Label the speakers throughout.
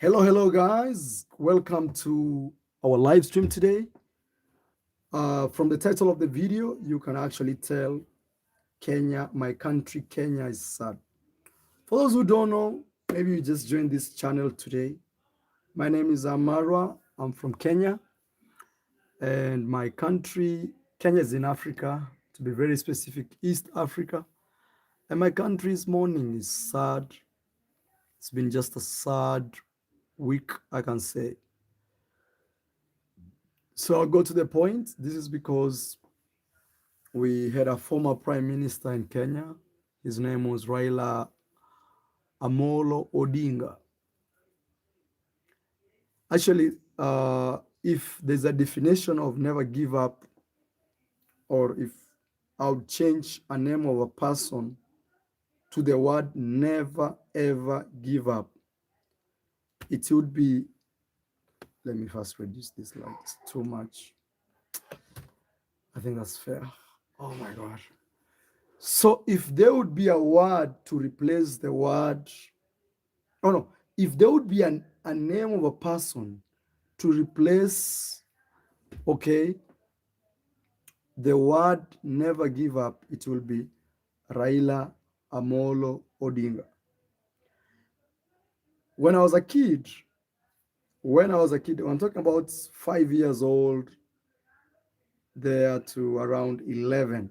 Speaker 1: Hello, guys. Welcome to our live stream today. From the title of the video, you can actually tell Kenya, my country, Kenya is sad. For those who don't know, maybe you just joined this channel today. My name is Amarwa. I'm from Kenya, and my country, Kenya, is in Africa, to be very specific, East Africa. And my country's morning is sad. It's been just a sad week, I can say. So I'll go to the point. This is because we had a former prime minister in Kenya. His name was Raila Amolo Odinga. Actually, if there's a definition of never give up, or if I would change a name of a person to the word never ever give up, it would be, let me first reduce this light, it's too much. I think that's fair. Oh my God. So if there would be a word to replace the word, oh no, if there would be a name of a person to replace, okay, the word never give up, it will be Raila Amolo Odinga. When I was a kid, when I'm talking about 5 years old, there to around 11,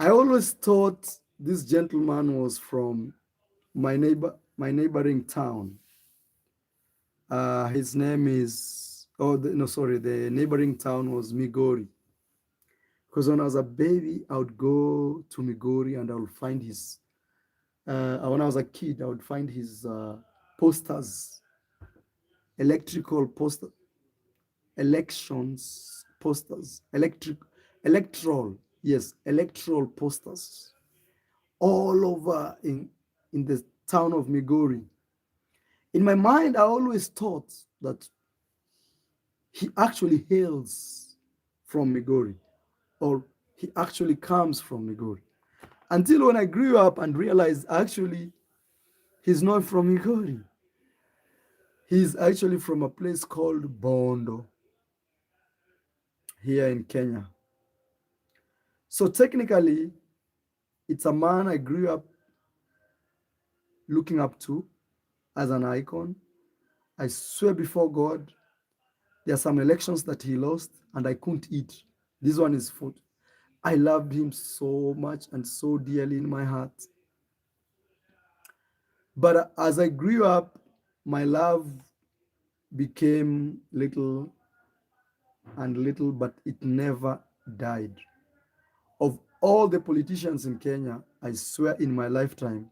Speaker 1: I always thought this gentleman was from my neighboring town. His name is, the neighboring town was Migori. Because when I was a baby, I would go to Migori and I would find his, when I was a kid, I would find his posters, electrical poster, elections posters, electoral posters all over in the town of Migori. In my mind, I always thought that he actually hails from Migori, or he actually comes from Migori. Until when I grew up and realized actually he's not from Migori. He's actually from a place called Bondo here in Kenya. So technically, it's a man I grew up looking up to as an icon. I swear before God, there are some elections that he lost and I couldn't eat. This one is food. I loved him so much and so dearly in my heart. But as I grew up, my love became little and little, but it never died. Of all the politicians in Kenya, I swear in my lifetime,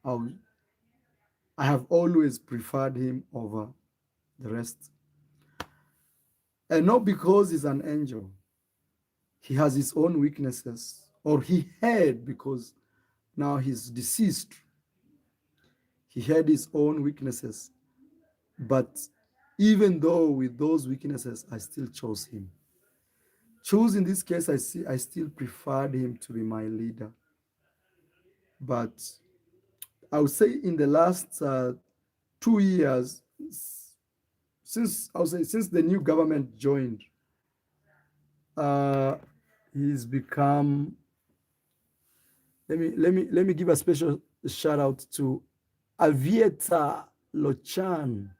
Speaker 1: I have always preferred him over the rest. And not because he's an angel. He has his own weaknesses, or he had, because now he's deceased. He had his own weaknesses. But even though with those weaknesses, I still chose him. Choose in this case, I still preferred him to be my leader. But I would say in the last 2 years, since the new government joined, uh, he's become. Let me give a special shout out to Avieta Lochan.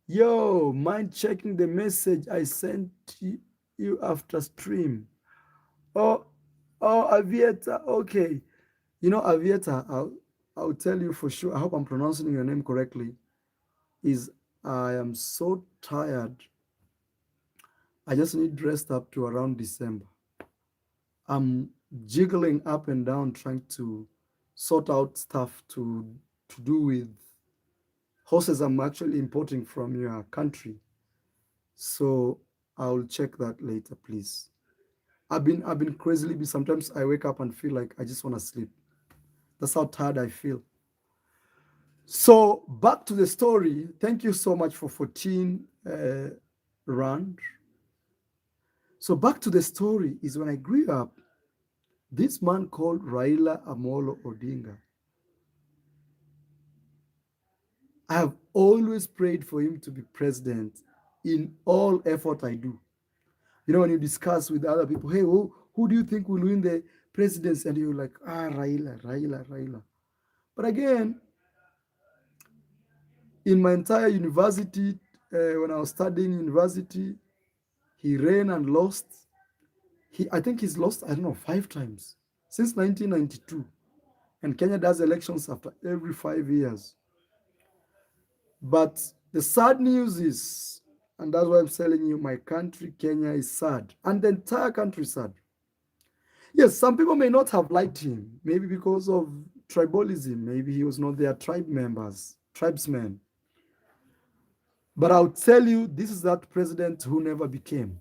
Speaker 1: Yo, mind checking the message I sent you after stream? Oh, Avieta, okay. You know, Avieta, I'll tell you for sure. I hope I'm pronouncing your name correctly. I am so tired. I just need rest up to around December. I'm jiggling up and down trying to sort out stuff to do with horses I'm actually importing from your country. So I'll check that later, please. I've been crazily busy. Sometimes I wake up and feel like I just want to sleep. That's how tired I feel. So back to the story. Thank you so much for 14 rand. So back to the story is when I grew up, this man called Raila Amolo Odinga, I have always prayed for him to be president in all effort I do. You know, when you discuss with other people, hey, who do you think will win the presidency? And you're like, Raila, Raila, Raila. But again, in my entire university, when I was studying university, he ran and lost. I think he's lost, I don't know, 5 times since 1992. And Kenya does elections after every 5 years. But the sad news is, and that's why I'm telling you, my country, Kenya, is sad. And the entire country is sad. Yes, some people may not have liked him, maybe because of tribalism. Maybe he was not their tribe members, tribesmen. But I'll tell you, this is that president who never became.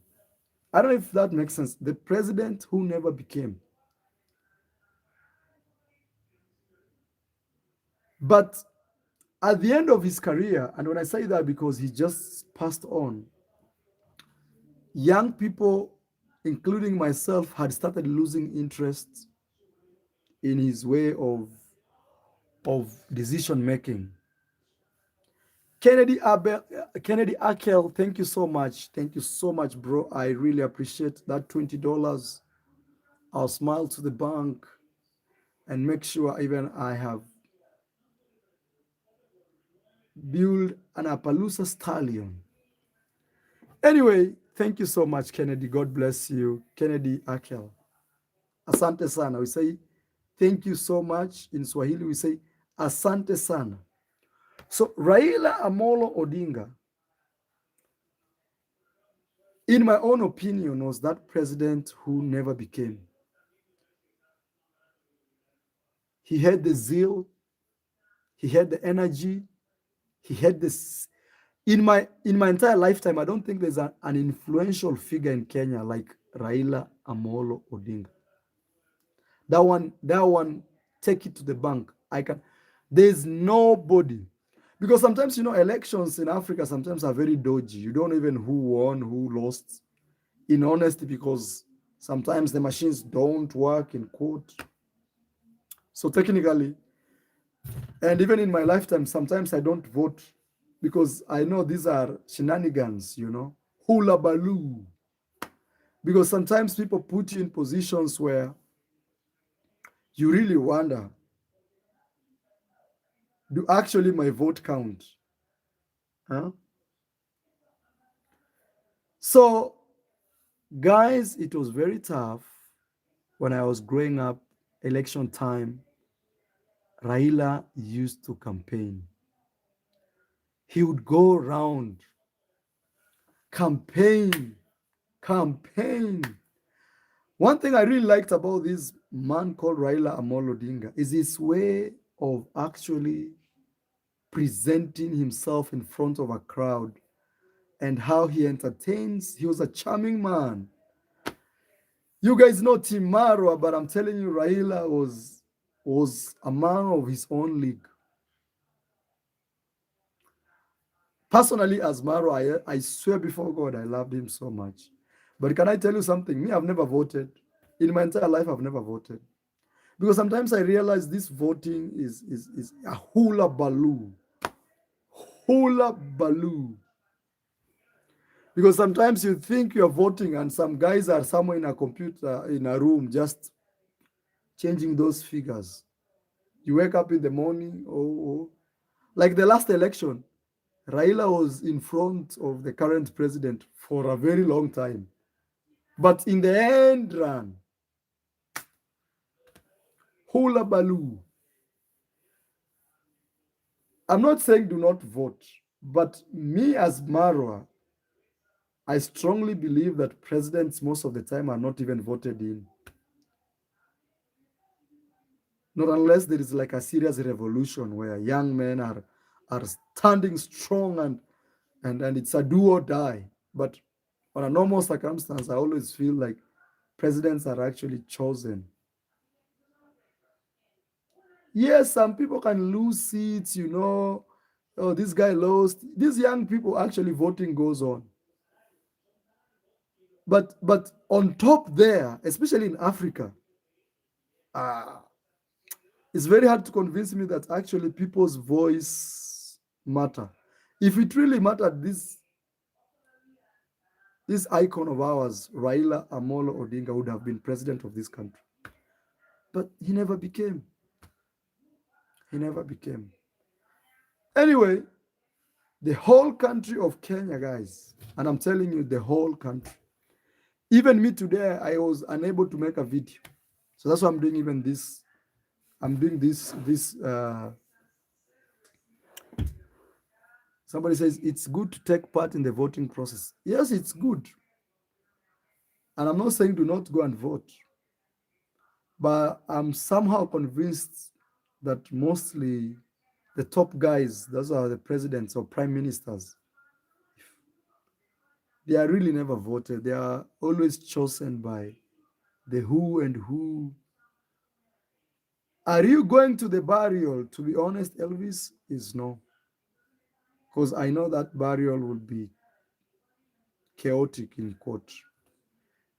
Speaker 1: I don't know if that makes sense. The president who never became. But at the end of his career, and when I say that because he just passed on, young people, including myself, had started losing interest in his way of decision making. Kennedy Akel, thank you so much. Thank you so much, bro. I really appreciate that $20. I'll smile to the bank and make sure even I have built an Appaloosa stallion. Anyway, thank you so much, Kennedy. God bless you. Kennedy Akel. Asante sana. We say thank you so much. In Swahili, we say asante sana. So Raila Amolo Odinga, in my own opinion, was that president who never became. He had the zeal, he had the energy, he had this. In my entire lifetime, I don't think there's an influential figure in Kenya like Raila Amolo Odinga. That one, take it to the bank. There's nobody. Because sometimes, elections in Africa sometimes are very dodgy. You don't even who won, who lost, in honesty, because sometimes the machines don't work in court. So technically, and even in my lifetime, sometimes I don't vote because I know these are shenanigans, hula baloo. Because sometimes people put you in positions where you really wonder, do actually my vote count? Huh? So, guys, it was very tough when I was growing up, election time. Raila used to campaign. He would go around, campaign. One thing I really liked about this man called Raila Amolo Odinga is his way of actually presenting himself in front of a crowd and how he entertains. He was a charming man. You guys know Tim Marwa, but I'm telling you, Raila was a man of his own league. Personally, as Marwa, I swear before God, I loved him so much. But can I tell you something? Me, I've never voted. In my entire life, I've never voted. Because sometimes I realize this voting is a hula baloo. Hula baloo. Because sometimes you think you're voting and some guys are somewhere in a computer, in a room, just changing those figures. You wake up in the morning, like the last election, Raila was in front of the current president for a very long time. But in the end run, hula baloo. I'm not saying do not vote, but me as Marwa, I strongly believe that presidents most of the time are not even voted in. Not unless there is like a serious revolution where young men are standing strong and it's a do or die. But on a normal circumstance, I always feel like presidents are actually chosen. Yes, some people can lose seats, oh, this guy lost. These young people actually voting goes on. But on top there, especially in Africa, it's very hard to convince me that actually people's voice matter. If it really mattered, this icon of ours, Raila Amolo Odinga, would have been president of this country. But he never became. He never became. Anyway, the whole country of Kenya, guys, and I'm telling you, the whole country. Even me today, I was unable to make a video. So that's why I'm doing even this. I'm doing this. Somebody says it's good to take part in the voting process. Yes, it's good. And I'm not saying do not go and vote. But I'm somehow convinced that mostly the top guys, those are the presidents or prime ministers, they are really never voted. They are always chosen by the who and who. Are you going to the burial? To be honest, Elvis, is no. Because I know that burial will be chaotic in quote.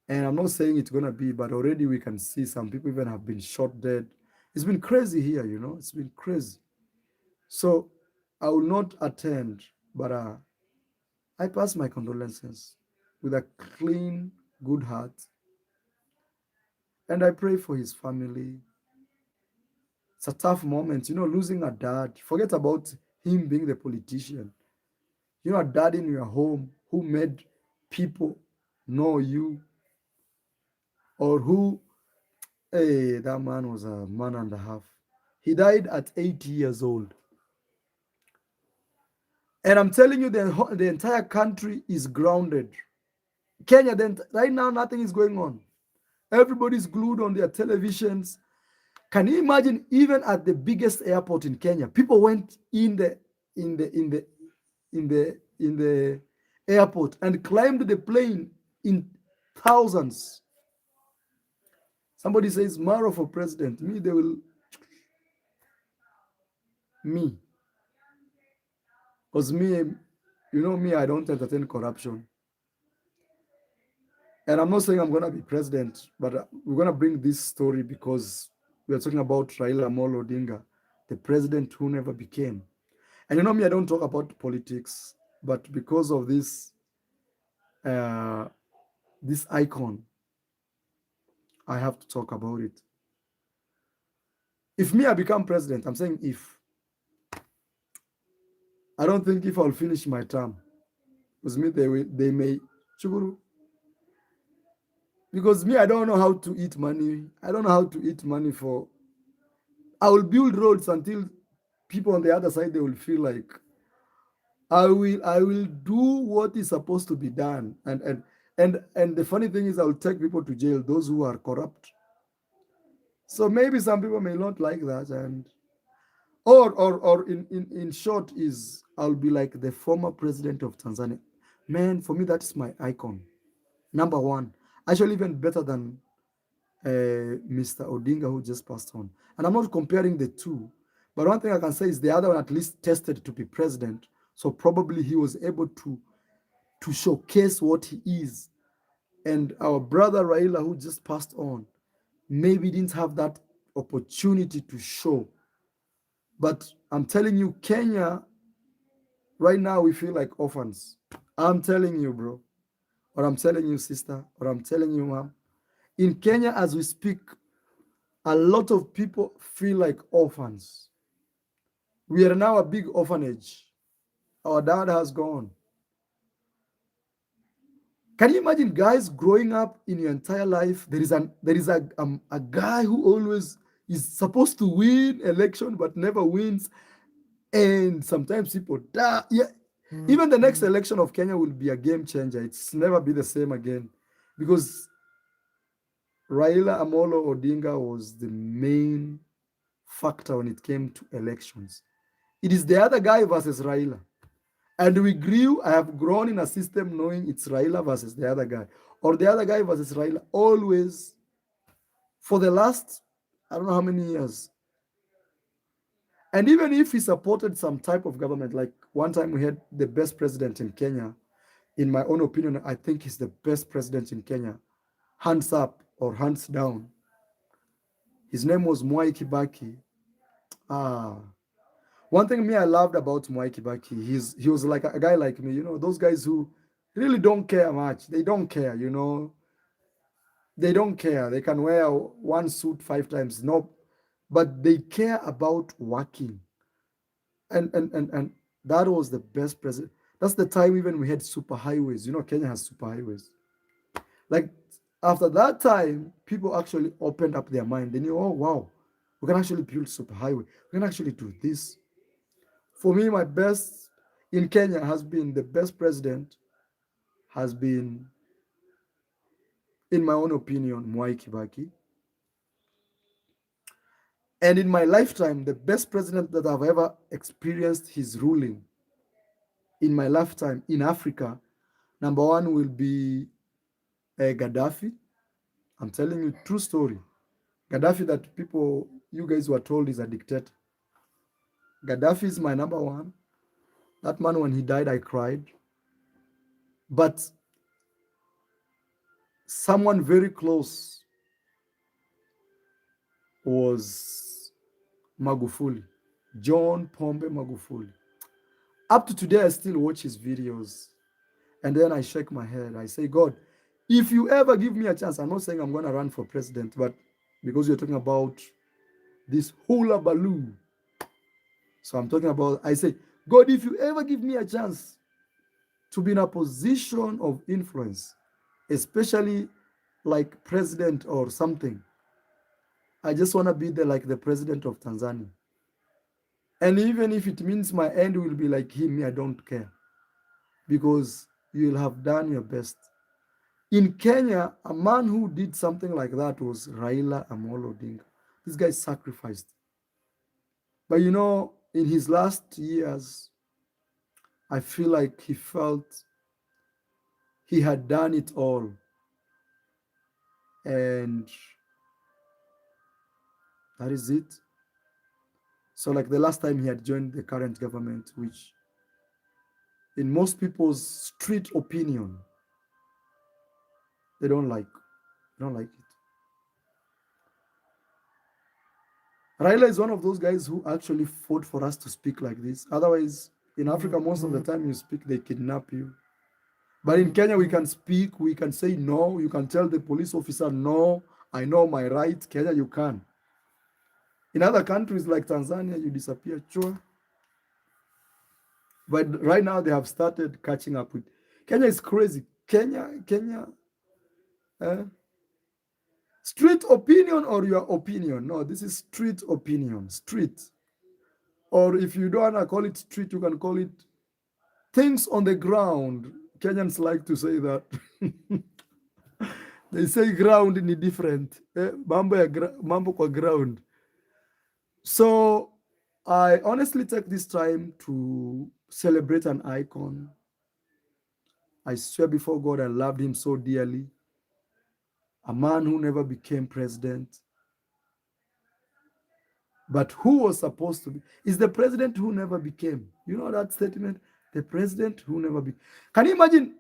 Speaker 1: And I'm not saying it's going to be, but already we can see some people even have been shot dead. It's been crazy here, you know. It's been crazy. So I will not attend, but I pass my condolences with a clean, good heart. And I pray for his family. It's a tough moment, you know, losing a dad. Forget about him being the politician. You know, a dad in your home who made people know you, or who, hey, that man was a man and a half. He died at 80 years old. And I'm telling you, the entire country is grounded. Kenya, then right now, nothing is going on. Everybody's glued on their televisions. Can you imagine, even at the biggest airport in Kenya, people went in the airport and climbed the plane in thousands. Somebody says Maro for president. Me. Because me, you know me, I don't entertain corruption. And I'm not saying I'm going to be president, but we're going to bring this story because we are talking about Raila Amolo Odinga, the president who never became. And you know me, I don't talk about politics, but because of uh, this icon, I have to talk about it. If me, I become president, I'm saying if. I don't think if I'll finish my term. Because me, they may. Because me, I don't know how to eat money. I don't know how to eat money for. I will build roads until people on the other side, they will feel like I will do what is supposed to be done. And the funny thing is, I will take people to jail, those who are corrupt. So maybe some people may not like that, and or in short is I'll be like the former president of Tanzania. Man, for me that's my icon. Number one. Actually even better than Mr. Odinga who just passed on. And I'm not comparing the two, but one thing I can say is the other one at least tested to be president. So probably he was able to showcase what he is. And our brother Raila, who just passed on, maybe didn't have that opportunity to show. But I'm telling you, Kenya, right now, we feel like orphans. I'm telling you, bro, or I'm telling you, sister, or I'm telling you, mom. In Kenya, as we speak, a lot of people feel like orphans. We are now a big orphanage. Our dad has gone. Can you imagine guys growing up in your entire life? There is a guy who always is supposed to win election but never wins, and sometimes people die. Yeah, even the next election of Kenya will be a game changer. It's never be the same again, because Raila Amolo Odinga was the main factor when it came to elections. It is the other guy versus Raila. And we grew, I have grown in a system knowing it's Raila versus the other guy, or the other guy versus Raila, always for the last, I don't know how many years. And even if he supported some type of government, like one time we had the best president in Kenya, in my own opinion, I think he's the best president in Kenya, hands up or hands down. His name was Mwai Kibaki. Ah, One thing me I loved about Mwai Kibaki, he was like a guy like me, those guys who really don't care much. They don't care. They don't care. They can wear one suit 5 times. No, but they care about working. And that was the best president. That's the time even we had super highways. Kenya has super highways. Like after that time, people actually opened up their mind. They knew, oh wow, we can actually build super highway. We can actually do this. For me, my best in Kenya has been the best president has been, in my own opinion, Mwai Kibaki. And in my lifetime, the best president that I've ever experienced his ruling in my lifetime in Africa, number one will be Gaddafi. I'm telling you, true story. Gaddafi, that people, you guys were told is a dictator. Gaddafi is my number one. That man, when he died, I cried. But someone very close was Magufuli, John Pombe Magufuli. Up to today, I still watch his videos. And then I shake my head. I say, God, if you ever give me a chance, I'm not saying I'm going to run for president, but because you're talking about this hula baloo. So I'm talking about, I say, God, if you ever give me a chance to be in a position of influence, especially like president or something, I just want to be like the president of Tanzania. And even if it means my end will be like him, I don't care. Because you'll have done your best. In Kenya, a man who did something like that was Raila Amolo Odinga. This guy sacrificed. But in his last years, I feel like he felt he had done it all. And that is it. So like the last time he had joined the current government, which in most people's street opinion, they don't like. They don't like it. Raila is one of those guys who actually fought for us to speak like this. Otherwise, in Africa, most of the time you speak, they kidnap you. But in Kenya, we can speak, we can say no, you can tell the police officer, no, I know my right. Kenya, you can. In other countries like Tanzania, you disappear, sure. But right now, they have started catching up with. Kenya is crazy. Kenya, uh, street opinion or your opinion. No, this is street opinion, street. Or if you don't want to call it street, you can call it things on the ground. Kenyans like to say that. They say ground in different. Mambo kwa ground. So I honestly take this time to celebrate an icon. I swear before God, I loved him so dearly. A man who never became president, but who was supposed to be. Is the president who never became. You know that statement? The president who never became. Can you imagine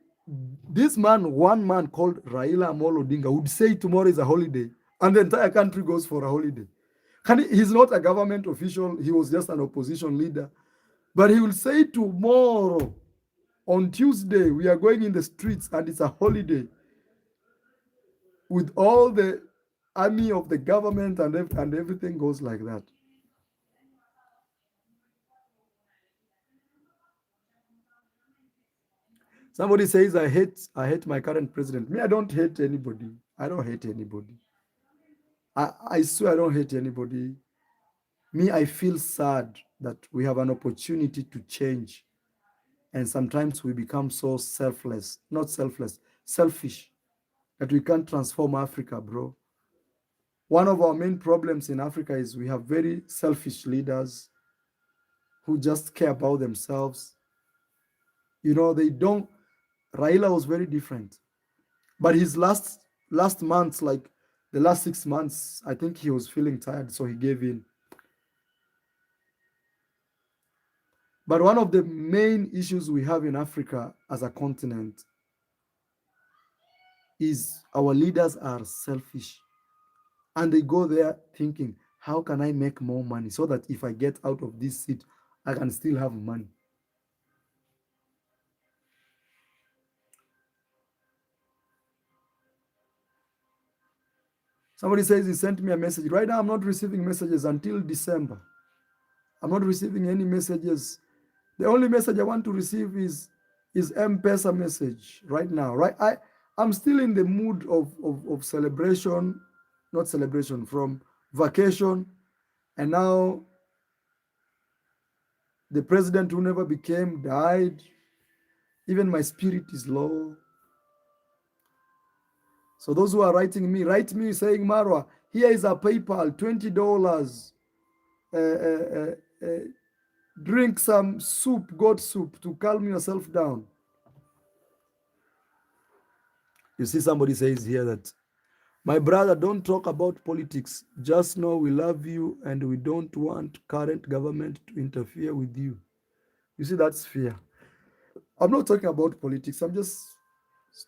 Speaker 1: this man, one man called Raila Amolo Odinga, would say tomorrow is a holiday, and the entire country goes for a holiday? He's not a government official. He was just an opposition leader. But he will say tomorrow, on Tuesday, we are going in the streets and it's a holiday with all the army of the government and everything goes like that. Somebody says, I hate my current president. Me, I don't hate anybody. I don't hate anybody. I swear I don't hate anybody. Me, I feel sad that we have an opportunity to change. And sometimes we become so selfless, not selfless, selfish, that we can't transform Africa, bro. One of our main problems in Africa is we have very selfish leaders who just care about themselves. They don't. Raila was very different. But his last months, like the last 6 months, I think he was feeling tired, so he gave in. But one of the main issues we have in Africa as a continent is our leaders are selfish. And they go there thinking, how can I make more money so that if I get out of this seat, I can still have money. Somebody says he sent me a message. Right now, I'm not receiving messages until December. I'm not receiving any messages. The only message I want to receive is M-Pesa message right now. Right, I'm still in the mood of celebration, not celebration, from vacation, and now the president who never became died. Even my spirit is low. So those who are writing me, write me saying, Marwa, here is a PayPal, $20. Uh, uh, uh, uh, drink some soup, goat soup, to calm yourself down. You see, somebody says here that, my brother, don't talk about politics. Just know we love you and we don't want current government to interfere with you. You see, that's fear. I'm not talking about politics. I'm just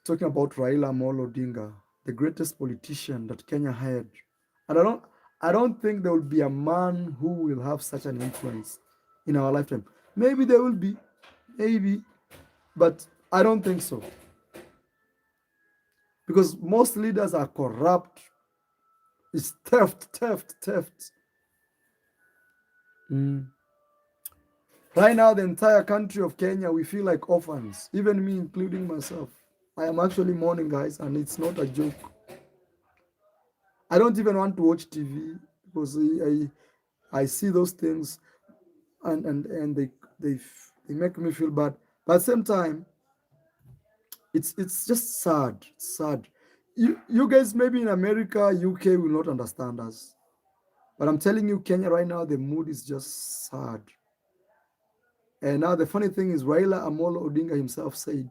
Speaker 1: talking about Raila Amolo Odinga, the greatest politician that Kenya had. And I don't think there will be a man who will have such an influence in our lifetime. Maybe there will be, maybe, but I don't think so. Because most leaders are corrupt. It's theft, theft, theft. Mm. Right now, the entire country of Kenya, we feel like orphans, even me, including myself. I am actually mourning, guys, and it's not a joke. I don't even want to watch TV because I see those things, and they make me feel bad. But at the same time, it's just sad. It's sad. You guys maybe in America, UK will not understand us. But I'm telling you, Kenya right now, the mood is just sad. And now the funny thing is, Raila Amolo Odinga himself said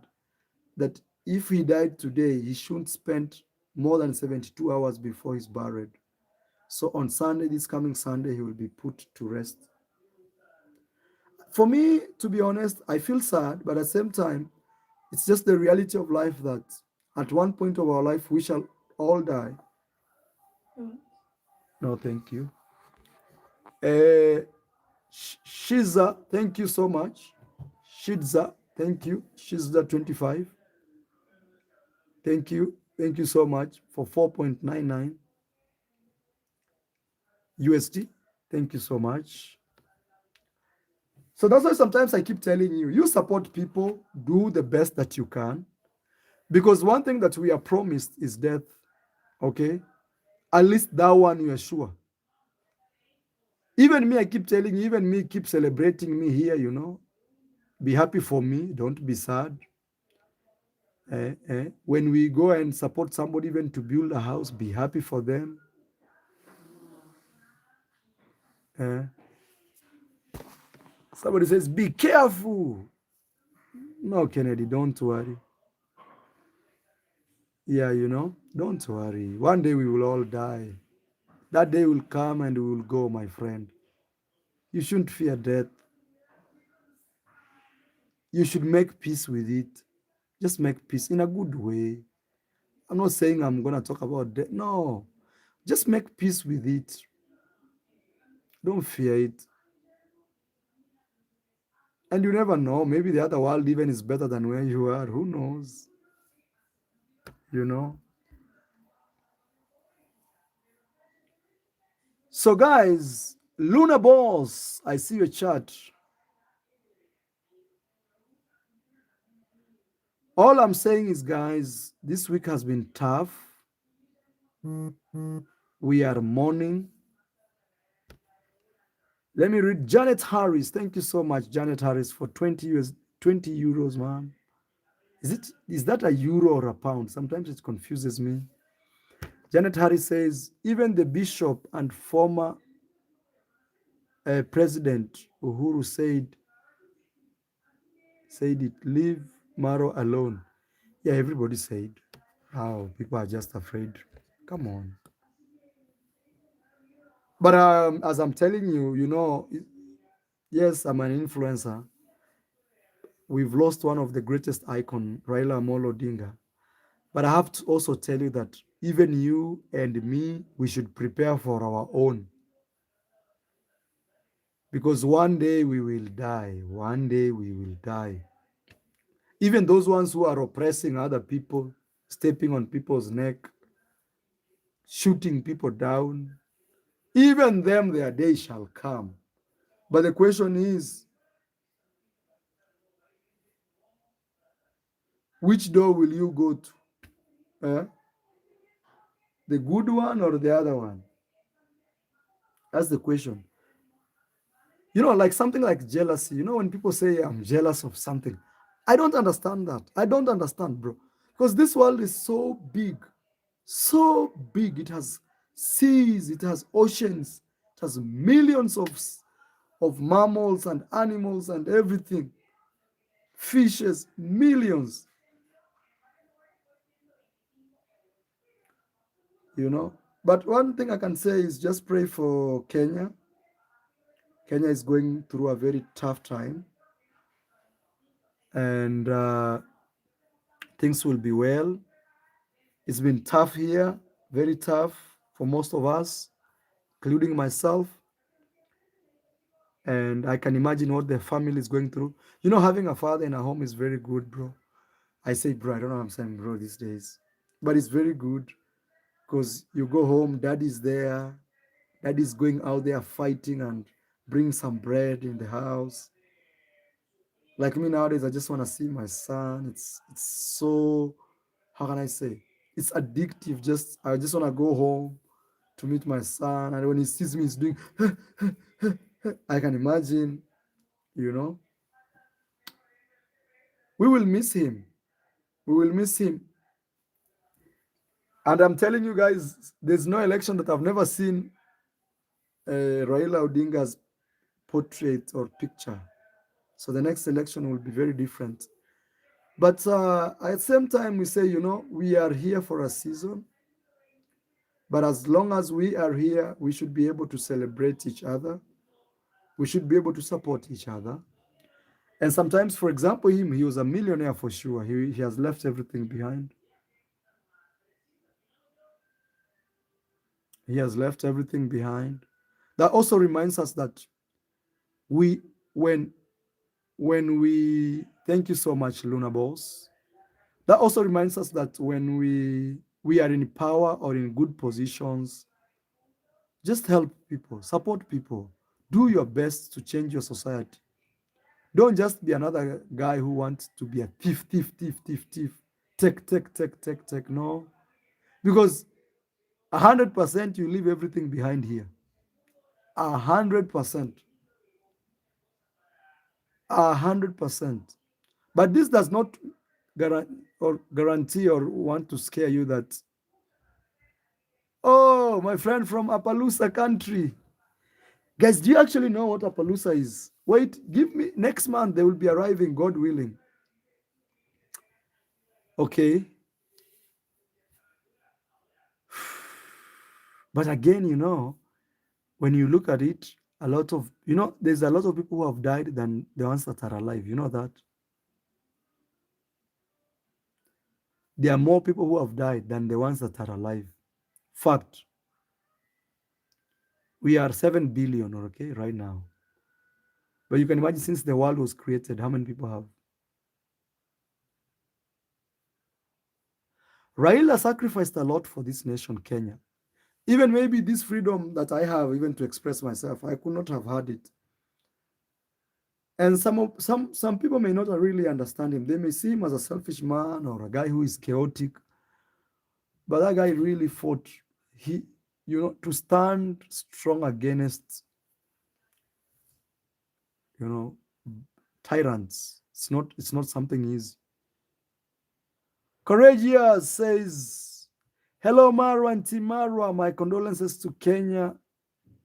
Speaker 1: that if he died today, he shouldn't spend more than 72 hours before he's buried. So on Sunday, this coming Sunday, he will be put to rest. For me, to be honest, I feel sad, but at the same time, it's just the reality of life that at one point of our life, we shall all die. No, thank you. Uh, Shiza, thank you so much. Shiza, thank you. Shiza 25. Thank you. Thank you so much for 4.99 USD. Thank you so much. So that's why sometimes I keep telling you, you support people, do the best that you can. Because one thing that we are promised is death. Okay? At least that one you are sure. Even me, I keep telling you, even me keep celebrating me here. Be happy for me. Don't be sad. When we go and support somebody even to build a house, be happy for them. Somebody says, be careful. No, Kennedy, don't worry. Yeah, don't worry. One day we will all die. That day will come and we will go, my friend. You shouldn't fear death. You should make peace with it. Just make peace in a good way. I'm not saying I'm going to talk about death. No, just make peace with it. Don't fear it. And you never know. Maybe the other world even is better than where you are. Who knows? You know? So, guys, Luna Balls, I see your chat. All I'm saying is, guys, this week has been tough. We are mourning. Let me read Janet Harris. Thank you so much, Janet Harris, for 20 euros, man. Is that a euro or a pound? Sometimes it confuses me. Janet Harris says, even the bishop and former President Uhuru said it, leave Maro alone. Yeah, everybody said. How people are just afraid. Come on. But as I'm telling you, yes, I'm an influencer. We've lost one of the greatest icon, Raila Amolo Odinga. But I have to also tell you that even you and me, we should prepare for our own. Because one day we will die. One day we will die. Even those ones who are oppressing other people, stepping on people's neck, shooting people down, even them, their day shall come. But the question is, which door will you go to? Eh? The good one or the other one? That's the question. Like something like jealousy. When people say I'm jealous of something, I don't understand that. I don't understand, bro. Because this world is so big, so big. It has seas, it has oceans, it has millions of mammals and animals and everything. Fishes, millions, you know. But one thing I can say is just pray for Kenya. Kenya is going through a very tough time, and things will be well. It's been tough here, very tough for most of us, including myself. And I can imagine what the family is going through. Having a father in a home is very good, bro. I say, bro, I don't know what I'm saying, bro, these days. But it's very good because you go home, daddy's there, daddy's going out there fighting and bring some bread in the house. Like me nowadays, I just want to see my son. It's so, how can I say? It's addictive. I just want to go home to meet my son. And when he sees me, he's doing, I can imagine, you know, we will miss him. We will miss him. And I'm telling you guys, there's no election that I've never seen Raila Odinga's portrait or picture. So the next election will be very different. But at the same time, we say, we are here for a season. But as long as we are here, we should be able to celebrate each other. We should be able to support each other. And sometimes, for example, he was a millionaire for sure. He has left everything behind. He has left everything behind. That also reminds us that we, when we, thank you so much, Luna Boss. That also reminds us that when we are in power or in good positions, just help people, support people, do your best to change your society. Don't just be another guy who wants to be a thief, thief, thief, thief, thief, take. No, because 100% you leave everything behind here. 100%, 100%. But this does not guarantee or want to scare you that, oh, my friend from Appaloosa country. Guys, do you actually know what Appaloosa is? Wait, give me, next month they will be arriving, God willing. Okay. But again, when you look at it, there's a lot of people who have died than the ones that are alive. You know that? There are more people who have died than the ones that are alive. Fact. We are 7 billion, okay, right now. But you can imagine since the world was created, how many people have? Raila sacrificed a lot for this nation, Kenya. Even maybe this freedom that I have, even to express myself, I could not have had it. And some people may not really understand him. They may see him as a selfish man or a guy who is chaotic. But that guy really fought. To stand strong against, tyrants. It's not something easy. Courageous says, hello, Marwa and Team Marwa. My condolences to Kenya,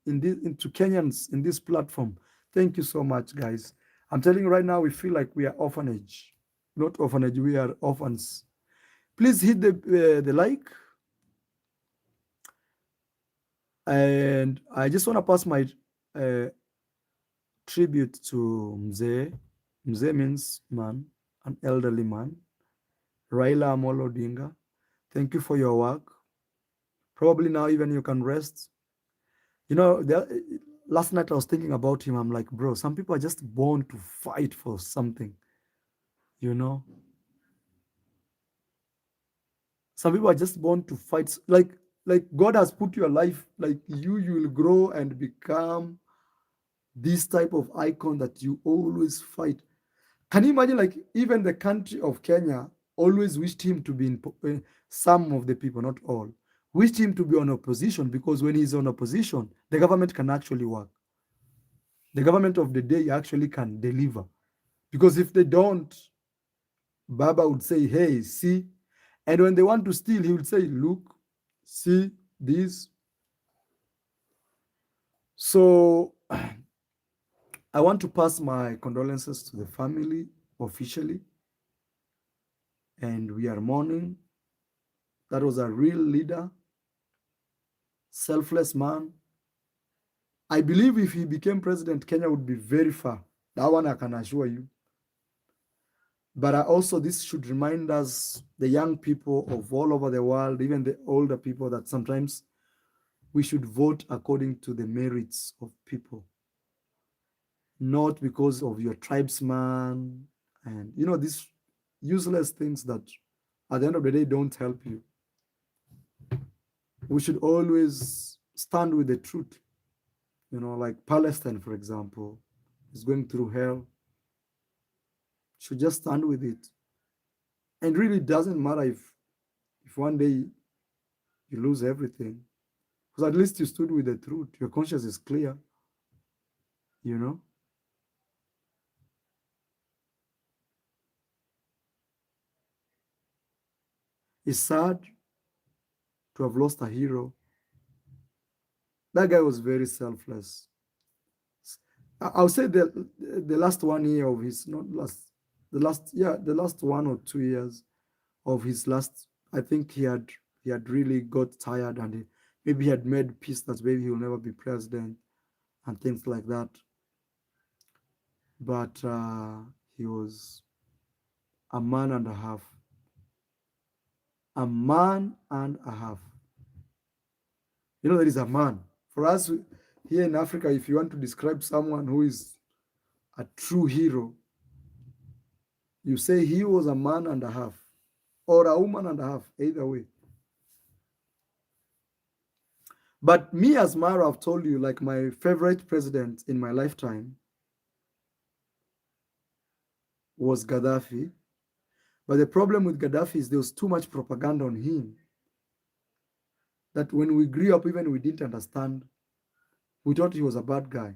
Speaker 1: to Kenyans in this platform. Thank you so much, guys. I'm telling you right now, we feel like we are orphanage. Not orphanage, we are orphans. Please hit the like. And I just want to pass my tribute to Mzee. Mzee means man, an elderly man. Raila Amolo Odinga. Thank you for your work. Probably now even you can rest. last night I was thinking about him. I'm like, bro, some people are just born to fight for something, you know? Some people are just born to fight. Like God has put your life, like you will grow and become this type of icon that you always fight. Can you imagine, like, even the country of Kenya always wished him to be in, some of the people, not all, wished him to be on opposition because when he's on opposition, the government can actually work. The government of the day actually can deliver. Because if they don't, Baba would say, hey, see. And when they want to steal, he would say, look, see this. So I want to pass my condolences to the family officially. And we are mourning. That was a real leader, selfless man. I believe if he became president, Kenya would be very far. That one I can assure you. But also, this should remind us, the young people of all over the world, even the older people, that sometimes we should vote according to the merits of people, not because of your tribesman and, these useless things that at the end of the day don't help you. We should always stand with the truth. Like Palestine, for example, is going through hell. Should just stand with it. And really, it doesn't matter if one day you lose everything, because at least you stood with the truth. Your conscience is clear. You know. It's sad to have lost a hero. That guy was very selfless. I'll say the last 1 year of his, not last, the last 1 or 2 years of his last, I think he had really got tired, and maybe he had made peace that maybe he will never be president and things like that. But he was a man and a half. A man and a half. There is a man. For us here in Africa, if you want to describe someone who is a true hero, you say he was a man and a half or a woman and a half, either way. But me, as Mara, I've told you, like, my favorite president in my lifetime was Gaddafi. But the problem with Gaddafi is there was too much propaganda on him that when we grew up, even we didn't understand. We thought he was a bad guy.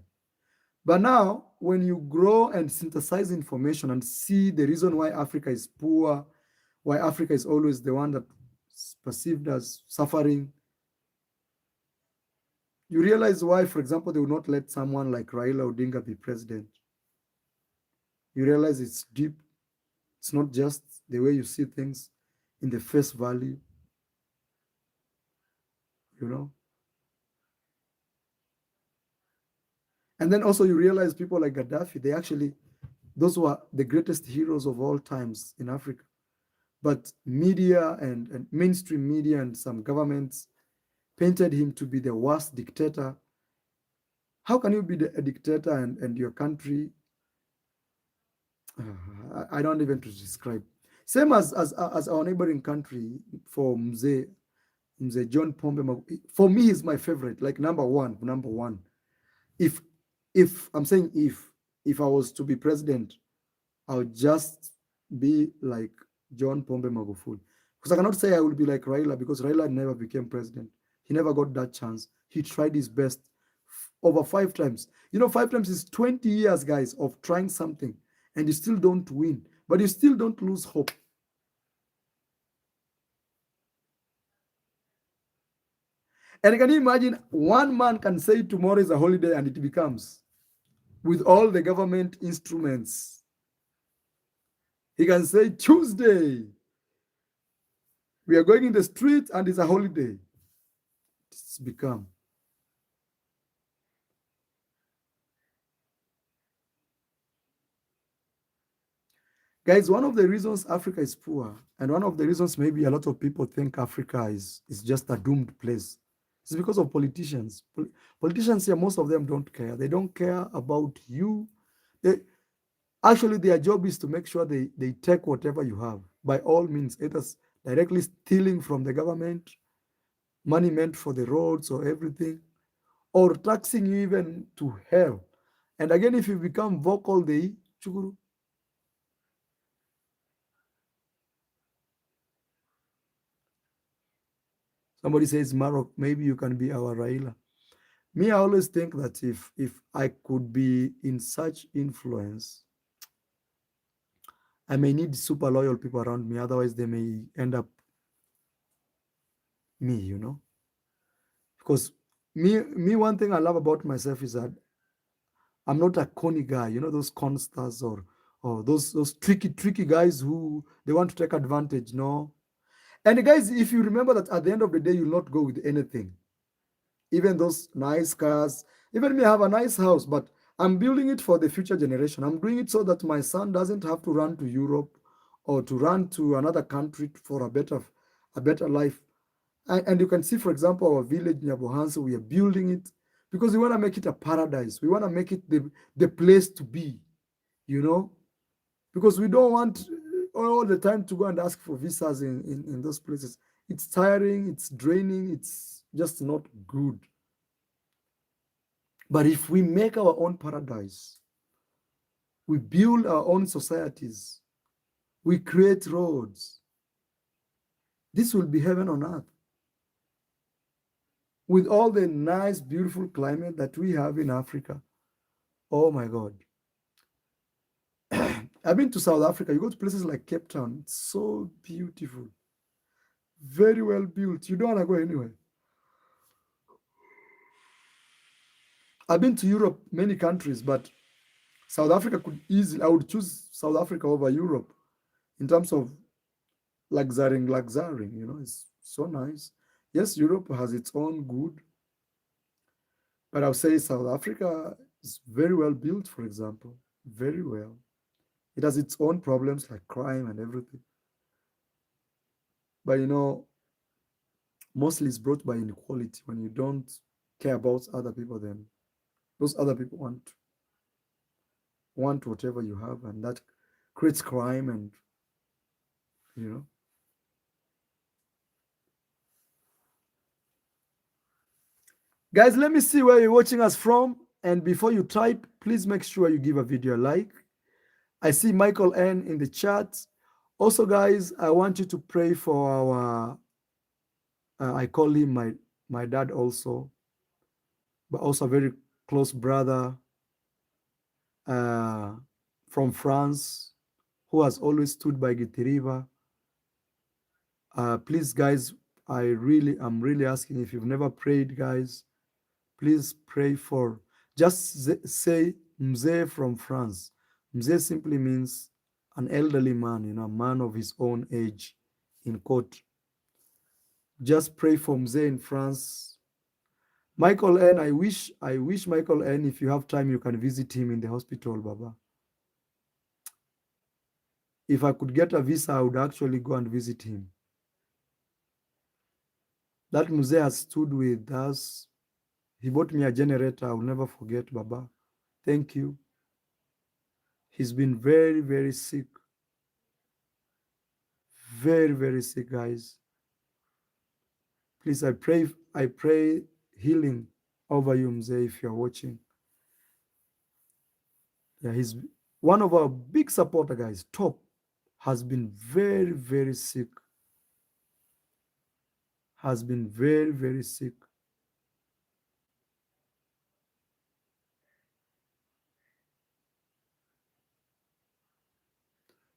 Speaker 1: But now, when you grow and synthesize information and see the reason why Africa is poor, why Africa is always the one that's perceived as suffering, you realize why, for example, they would not let someone like Raila Odinga be president. You realize it's deep. It's not just the way you see things in the face value, you know. And then also you realize people like Gaddafi, those were the greatest heroes of all times in Africa. But media and mainstream media and some governments painted him to be the worst dictator. How can you be a dictator and your country? I don't even to describe. Same as our neighboring country for Mzee John Pombe. For me, he's my favorite, like number one. If I'm saying if I was to be president, I would just be like John Pombe Magufuli. Because I cannot say I will be like Raila, because Raila never became president. He never got that chance. He tried his best over 5 times. 5 times is 20 years, guys, of trying something, and you still don't win, but you still don't lose hope. And can you imagine, one man can say tomorrow is a holiday and it becomes, with all the government instruments. He can say Tuesday, we are going in the street and it's a holiday. It's become. Guys, one of the reasons Africa is poor, and one of the reasons maybe a lot of people think Africa is just a doomed place, It's because of politicians. Politicians here, most of them don't care. They don't care about you. They actually their job is to make sure they take whatever you have by all means, either directly stealing from the government, money meant for the roads or everything, or taxing you even to hell. And again, if you become vocal, they chukuru. Somebody says, Marok, maybe you can be our Raila. Me, I always think that if I could be in such influence, I may need super loyal people around me. Otherwise, they may end up me. Because me, one thing I love about myself is that I'm not a corny guy. Those con stars or those tricky guys who they want to take advantage. No. And guys, if you remember that at the end of the day, you'll not go with anything. Even those nice cars. Even me, I have a nice house, but I'm building it for the future generation. I'm doing it so that my son doesn't have to run to Europe or to run to another country for a better life. And you can see, for example, our village Nyabohansa, we are building it because we want to make it a paradise. We want to make it the place to be, you know, because we don't want all the time to go and ask for visas in those places. It's tiring, it's draining, it's just not good. But if we make our own paradise, we build our own societies, we create roads, this will be heaven on earth. With all the nice, beautiful climate that we have in Africa. Oh my God. I've been to South Africa. You go to places like Cape Town, it's so beautiful, very well built. You don't want to go anywhere. I've been to Europe, many countries, but South Africa I would choose South Africa over Europe in terms of luxurying, it's so nice. Yes, Europe has its own good, but I'll say South Africa is very well built, for example, very well. It has its own problems like crime and everything. But mostly it's brought by inequality. When you don't care about other people, then those other people want whatever you have, and that creates crime and you know. Guys, let me see where you're watching us from. And before you type, please make sure you give a video a like. I see Michael N in the chat. Also, guys, I want you to pray for our, I call him my dad also, but also a very close brother uh, from France who has always stood by Gitiriva. Please, guys, I'm really asking if you've never prayed, guys, please pray for, just say Mzee from France. Mzee simply means an elderly man, a man of his own age, in quote. Just pray for Mzee in France. Michael N, I wish Michael N, if you have time, you can visit him in the hospital, Baba. If I could get a visa, I would actually go and visit him. That Mzee has stood with us. He bought me a generator. I will never forget, Baba. Thank you. He's been very, very sick. Very, very sick, guys. Please, I pray healing over you, Mzee, if you're watching. Yeah, he's one of our big supporter, guys. Top has been very, very sick. Has been very, very sick.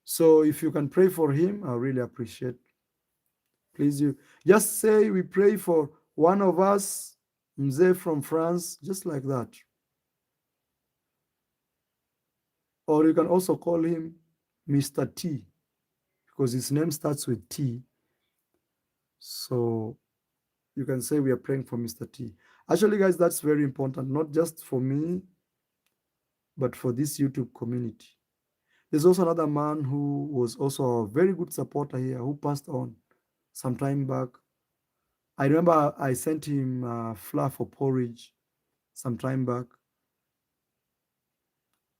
Speaker 1: So if you can pray for him, I really appreciate. Please, you just say we pray for one of us, Mzee from France, just like that. Or you can also call him Mr. T, because his name starts with T. So you can say we are praying for Mr. T. Actually, guys, that's very important, not just for me, but for this YouTube community. There's also another man who was also a very good supporter here who passed on some time back. I remember I sent him flour for porridge some time back.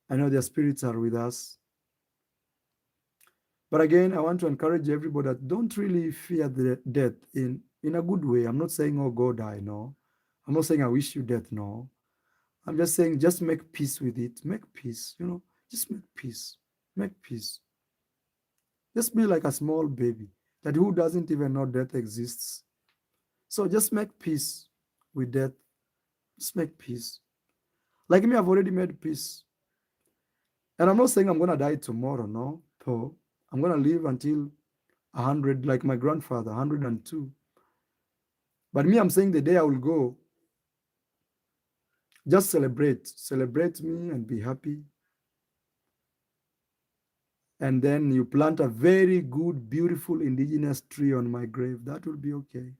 Speaker 1: I know their spirits are with us. But again, I want to encourage everybody that don't really fear the death in a good way. I'm not saying, oh, go die, no. I'm not saying I wish you death, no. I'm just saying just make peace with it. Make peace, just make peace. Make peace. Just be like a small baby that who doesn't even know death exists. So just make peace with death. Just make peace. Like me, I've already made peace. And I'm not saying I'm going to die tomorrow, no. So I'm going to live until 100, like my grandfather, 102. But me, I'm saying the day I will go, just celebrate me and be happy. And then you plant a very good, beautiful indigenous tree on my grave. That will be okay.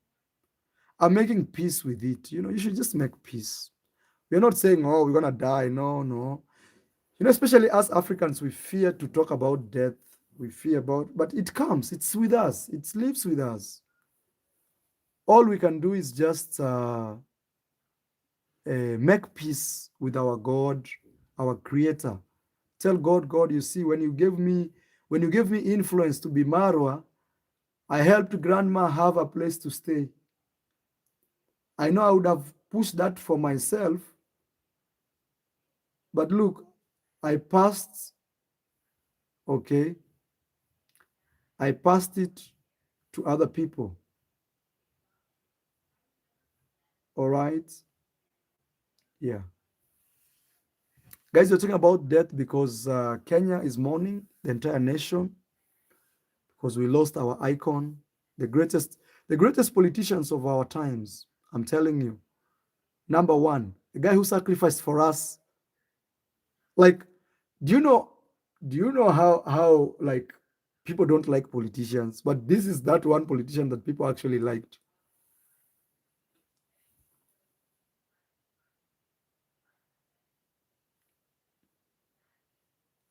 Speaker 1: I'm making peace with it. You should just make peace. We're not saying, oh, we're going to die. No, no. Especially as Africans, we fear to talk about death. We fear about, but it comes. It's with us. It lives with us. All we can do is just make peace with our God, our Creator. Tell God, God, you see, when you gave me influence to be Marwa, I helped grandma have a place to stay. I know I would have pushed that for myself, but look, I passed, okay? I passed it to other people, all right? Yeah. Guys, you're talking about death because Kenya is mourning, the entire nation, because we lost our icon, the greatest politicians of our times. I'm telling you. Number one, the guy who sacrificed for us. Like, do you know how like people don't like politicians, but this is that one politician that people actually liked.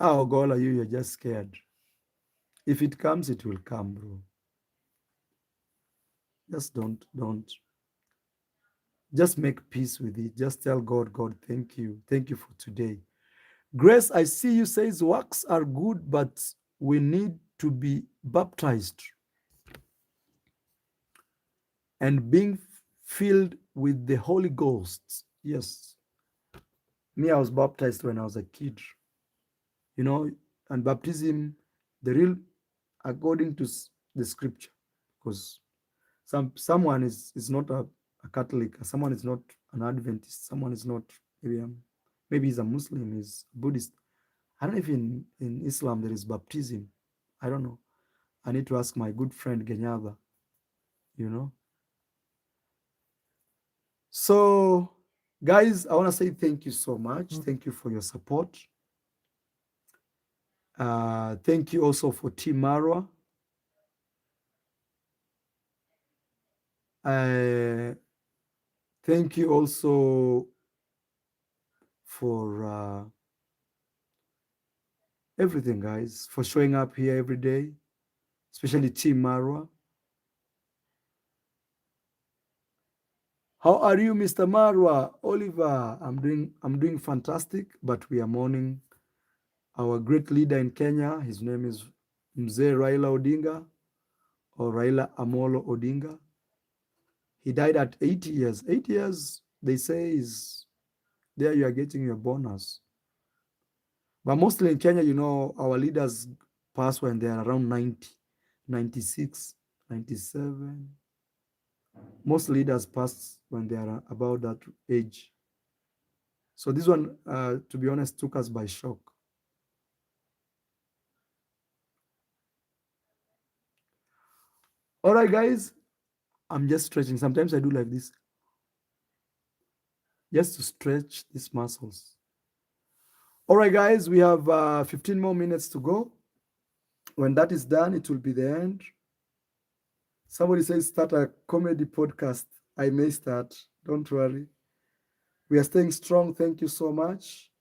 Speaker 1: How God are you? You're just scared. If it comes, it will come, bro. Just don't. Just make peace with it. Just tell God, God, thank you. Thank you for today. Grace, I see you says works are good, but we need to be baptized and being filled with the Holy Ghost. Yes. Me, I was baptized when I was a kid, you know, and baptism, the real, according to the scripture, because someone is not a Catholic, someone is not an Adventist, someone is not, maybe he's a Muslim, he's Buddhist. I don't know if in Islam there is baptism. I don't know. I need to ask my good friend Genyaba, you know. So, guys, I want to say thank you so much. Thank you for your support. Thank you also for Team Marwa. Thank you also for everything, guys, for showing up here every day, especially Team Marwa. How are you, Mr. Marwa? Oliver, I'm doing fantastic, but we are mourning our great leader in Kenya. His name is Mzee Raila Odinga, or Raila Amolo Odinga. He died at 80 years. 80 years, they say, is there you are getting your bonus. But mostly in Kenya, our leaders pass when they are around 90, 96, 97. Most leaders pass when they are about that age. So this one, to be honest, took us by shock. All right, guys, I'm just stretching. Sometimes I do like this, just to stretch these muscles. All right, guys, we have 15 more minutes to go. When that is done, it will be the end. Somebody says start a comedy podcast. I may start. Don't worry. We are staying strong. Thank you so much.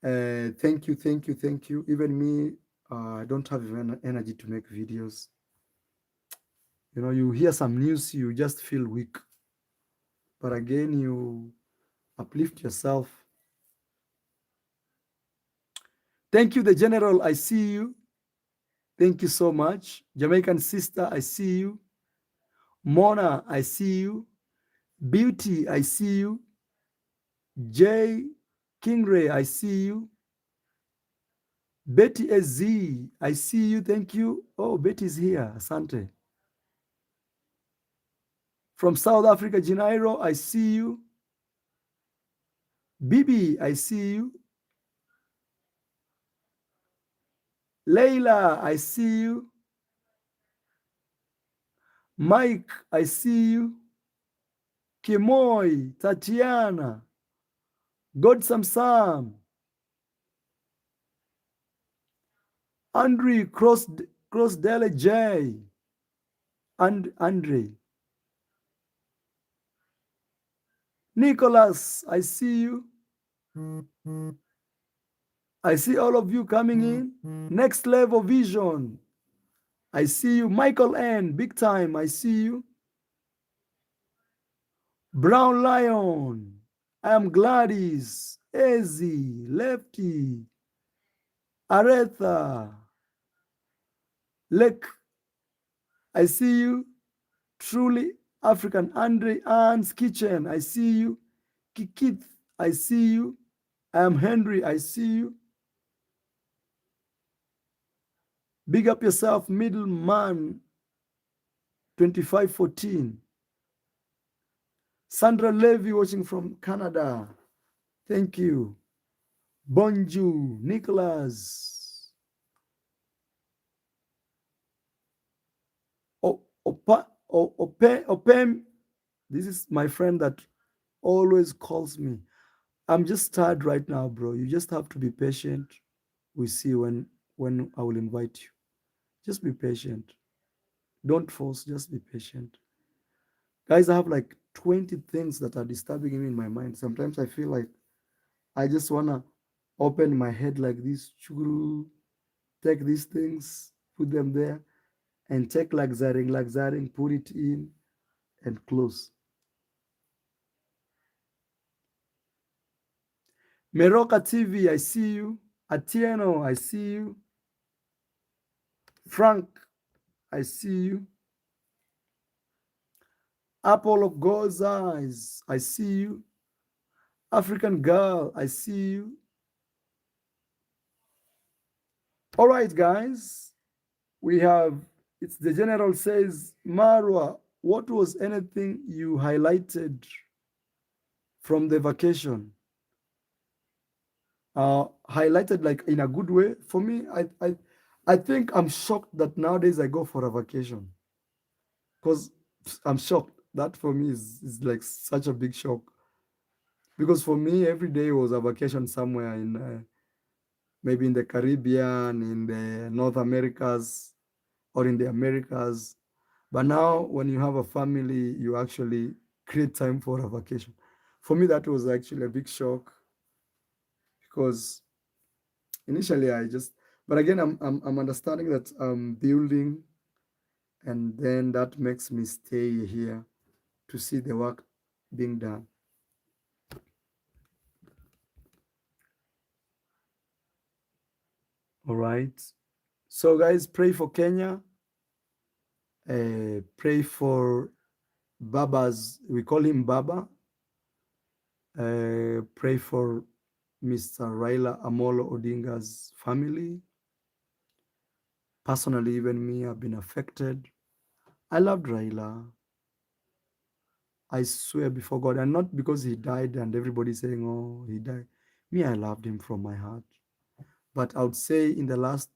Speaker 1: Thank you, thank you, thank you. Even me, I don't have even energy to make videos. You know, you hear some news, you just feel weak. But again, you uplift yourself. Thank you, the General. I see you. Thank you so much. Jamaican sister, I see you. Mona, I see you. Beauty, I see you. Jay Kingray, I see you. Betty SZ, I see you. Thank you. Oh, Betty's here. Asante. From South Africa, Jinairo, I see you. Bibi, I see you. Leila, I see you. Mike, I see you. Kimoy, Tatiana, God Sam, Andre Crossdale J, and Andre. Nicholas, I see you. I see all of you coming in. Next level vision. I see you. Michael N, big time. I see you. Brown Lion. I am Gladys. Ezzy. Lefty. Aretha. Lek. I see you. Truly African. Andre Ann's Kitchen. I see you. Kikith. I see you. I am Henry. I see you. Big up yourself, middleman 2514. Sandra Levy watching from Canada. Thank you. Bonjour, Nicholas. Opem. This is my friend that always calls me. I'm just tired right now, bro. You just have to be patient. We see when I will invite you. Just be patient. Don't force, just be patient. Guys, I have like 20 things that are disturbing me in my mind. Sometimes I feel like I just wanna open my head like this, take these things, put them there, and take laxating, put it in, and close. Meroka TV, I see you. Atieno, I see you. Frank, I see you. Apple of God's eyes, I see you. African girl, I see you. All right, guys, we have, it's the general says, Marwa, what was anything you highlighted from the vacation? Highlighted like in a good way. For me, I think I'm shocked that nowadays I go for a vacation because I'm shocked. That for me is like such a big shock because for me every day was a vacation somewhere in maybe in the Caribbean, in the North Americas, or in the Americas. But now when you have a family, you actually create time for a vacation. For me, that was actually a big shock because initially I just, but again, I'm understanding that I'm building, and then that makes me stay here to see the work being done. All right. So guys, pray for Kenya. Pray for Baba's, we call him Baba. Pray for Mr. Raila Amolo Odinga's family. Personally, even me, I've been affected. I loved Raila. I swear before God, and not because he died and everybody saying, oh, he died. Me, I loved him from my heart. But I would say in the last,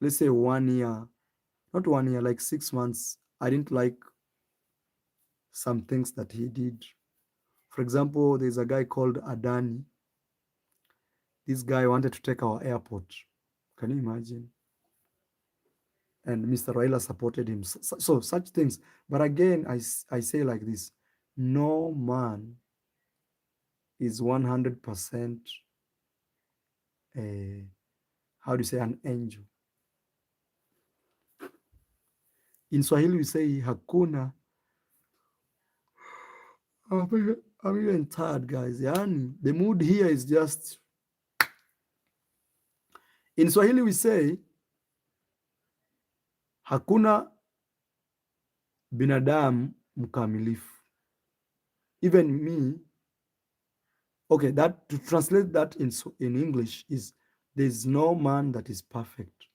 Speaker 1: let's say 1 year, not 1 year, like 6 months, I didn't like some things that he did. For example, there's a guy called Adani. This guy wanted to take our airport. Can you imagine? And Mr. Raila supported him. So such things. But again, I say like this, no man is 100% a, how do you say, an angel. In Swahili, we say hakuna. I'm even tired, guys. Yani, the mood here is just. In Swahili, we say hakuna binadamu mkamilifu. Even me, okay, that to translate that in English is there's no man that is perfect.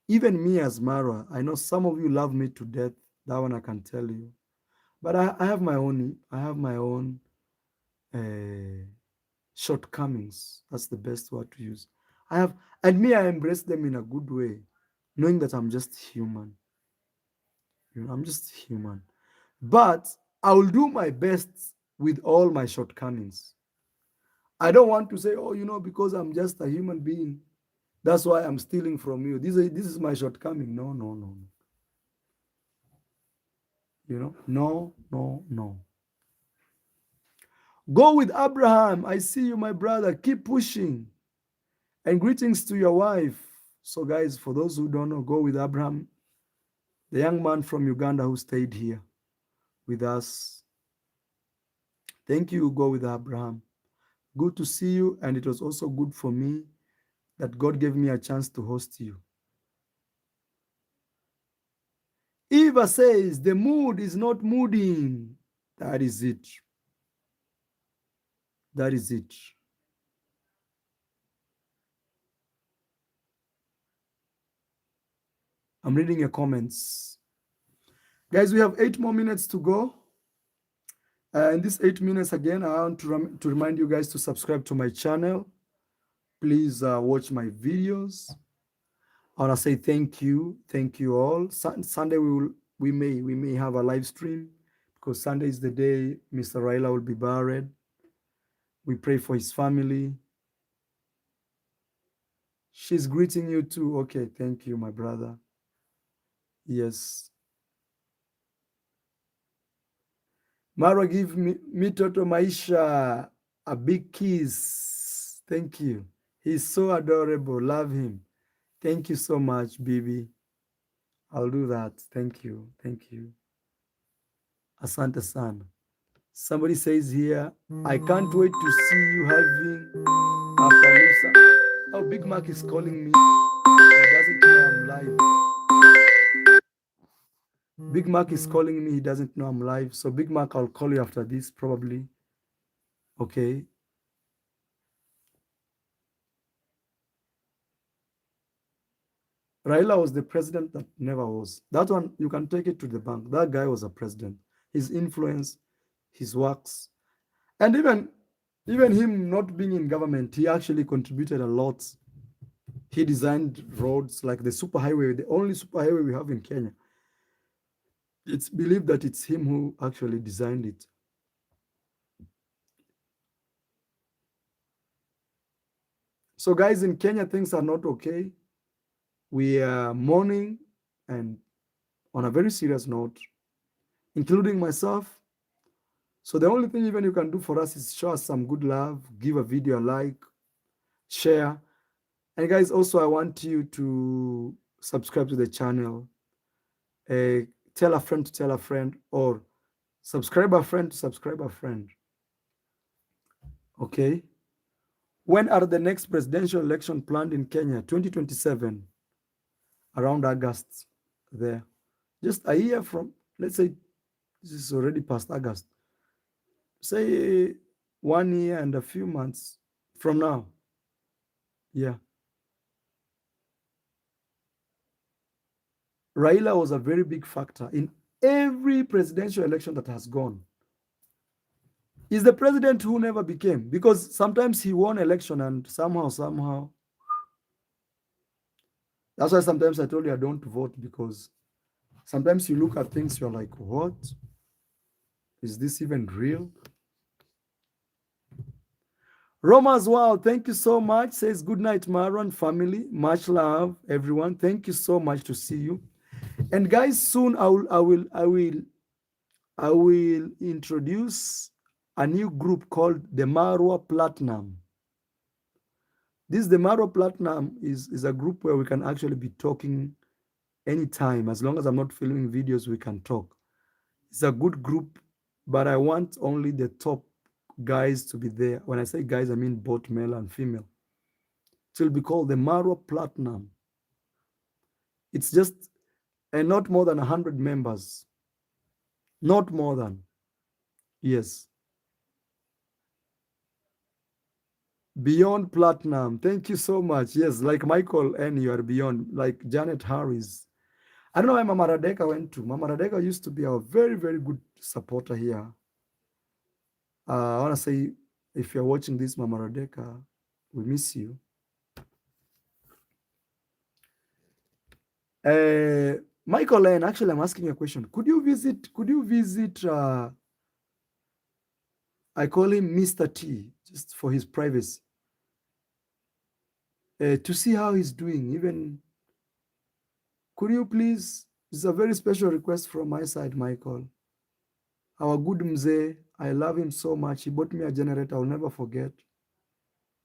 Speaker 1: Even me as Mara, I know some of you love me to death. That one I can tell you. But I have my own shortcomings. That's the best word to use. And me, I embrace them in a good way, knowing that I'm just human. I'm just human. But I will do my best with all my shortcomings. I don't want to say, oh, because I'm just a human being, that's why I'm stealing from you. This is my shortcoming. No, no, no. No, no, no. Go with Abraham. I see you, my brother. Keep pushing. And greetings to your wife. So, guys, for those who don't know, go with Abraham, the young man from Uganda who stayed here with us. Thank you, go with Abraham. Good to see you. And it was also good for me that God gave me a chance to host you. Eva says, the mood is not mooding. That is it. That is it. I'm reading your comments. Guys, we have 8 more minutes to go. In these 8 minutes, again, I want to remind you guys to subscribe to my channel. Please watch my videos. I want to say thank you. Thank you all. Sunday, we may have a live stream because Sunday is the day Mr. Raila will be buried. We pray for his family. She's greeting you too. Okay, thank you, my brother. Yes. Mara, give me Toto Maisha a big kiss. Thank you. He's so adorable. Love him. Thank you so much, Bibi. I'll do that. Thank you. Thank you. Asante sana. Somebody says here, I can't wait to see you having a palusa. Oh, Big Mac is calling me. He doesn't know I'm live. Big Mac is calling me. He doesn't know I'm live. So Big Mac, I'll call you after this probably. Okay. Raila was the president that never was. That one, you can take it to the bank. That guy was a president. His influence, his works, and even him not being in government, he actually contributed a lot. He designed roads like the superhighway, the only superhighway we have in Kenya. It's believed that it's him who actually designed it. So guys, in Kenya, things are not okay. We are mourning, and on a very serious note, including myself. So the only thing even you can do for us is show us some good love, give a video a like, share. And guys, also I want you to subscribe to the channel. Tell a friend to tell a friend, or subscribe a friend to subscribe a friend. Okay. When are the next presidential election planned in Kenya? 2027, around August there. Just a year from, let's say, this is already past August. Say 1 year and a few months from now. Yeah. Raila was a very big factor in every presidential election that has gone. He's the president who never became, because sometimes he won election and somehow. That's why sometimes I told you I don't vote, because sometimes you look at things, you're like, what? Is this even real? Roma's wow, thank you so much. Says good night, Maron family. Much love, everyone. Thank you so much to see you. And guys, soon I will introduce a new group called the Marwa Platinum. The Marwa Platinum is a group where we can actually be talking anytime. As long as I'm not filming videos, we can talk. It's a good group, but I want only the top guys to be there. When I say guys, I mean both male and female. It will be called the Marwa Platinum. It's just not more than 100 members. Not more than. Yes. Beyond Platinum. Thank you so much. Yes, like Michael and you are beyond. Like Janet Harris. I don't know where Mama Radeka went to. Mama Radeka used to be our very, very good supporter here. I want to say, if you're watching this, Mama Radeka, we miss you. Michael and actually, I'm asking you a question. Could you visit, I call him Mr. T, just for his privacy, to see how he's doing. Even, could you please, it's a very special request from my side, Michael. Our good Mzee, I love him so much. He bought me a generator, I'll never forget.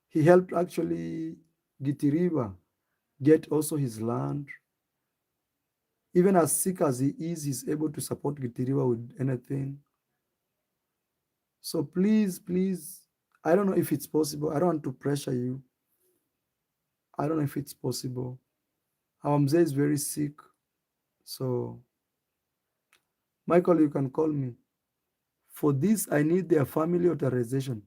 Speaker 1: He helped actually Gitiriba get also his land. Even as sick as he is, he's able to support Gitiriba with anything. So please, please, I don't know if it's possible. I don't want to pressure you. I don't know if it's possible. Our Mzee is very sick. So, Michael, you can call me. For this, I need their family authorization.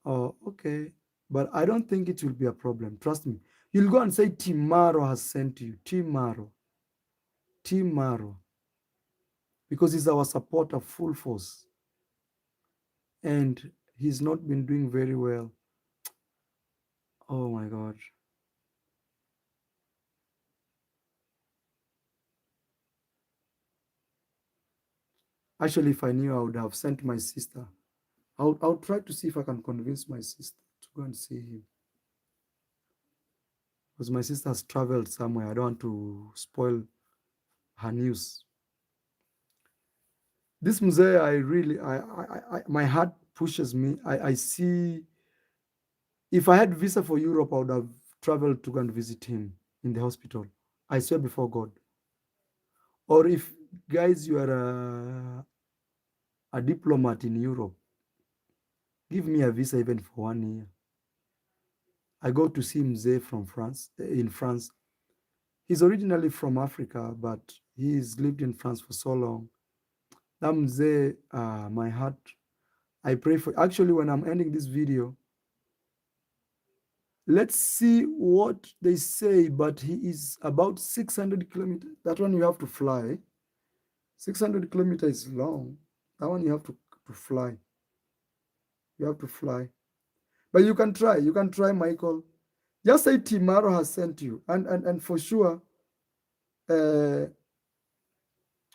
Speaker 1: Oh, okay. But I don't think it will be a problem. Trust me. You'll go and say Timaro has sent you. Timaro. Timaro. Because he's our supporter, full force. And he's not been doing very well. Oh my God. Actually, if I knew, I would have sent my sister. I'll try to see if I can convince my sister to go and see him. Because my sister has traveled somewhere. I don't want to spoil her news. This Mzee, I really, my heart pushes me. I see, if I had visa for Europe, I would have traveled to go and visit him in the hospital. I swear before God. Or if, guys, you are a diplomat in Europe, give me a visa even for 1 year. I go to see Mzee from France, in France. He's originally from Africa, but he's lived in France for so long. That Mzee, my heart, I pray for. Actually, when I'm ending this video, let's see what they say, but he is about 600 kilometers. That one you have to fly. 600 kilometers is long. That one you have to fly. You have to fly. But you can try. You can try, Michael. Just say Timaro has sent you. And for sure,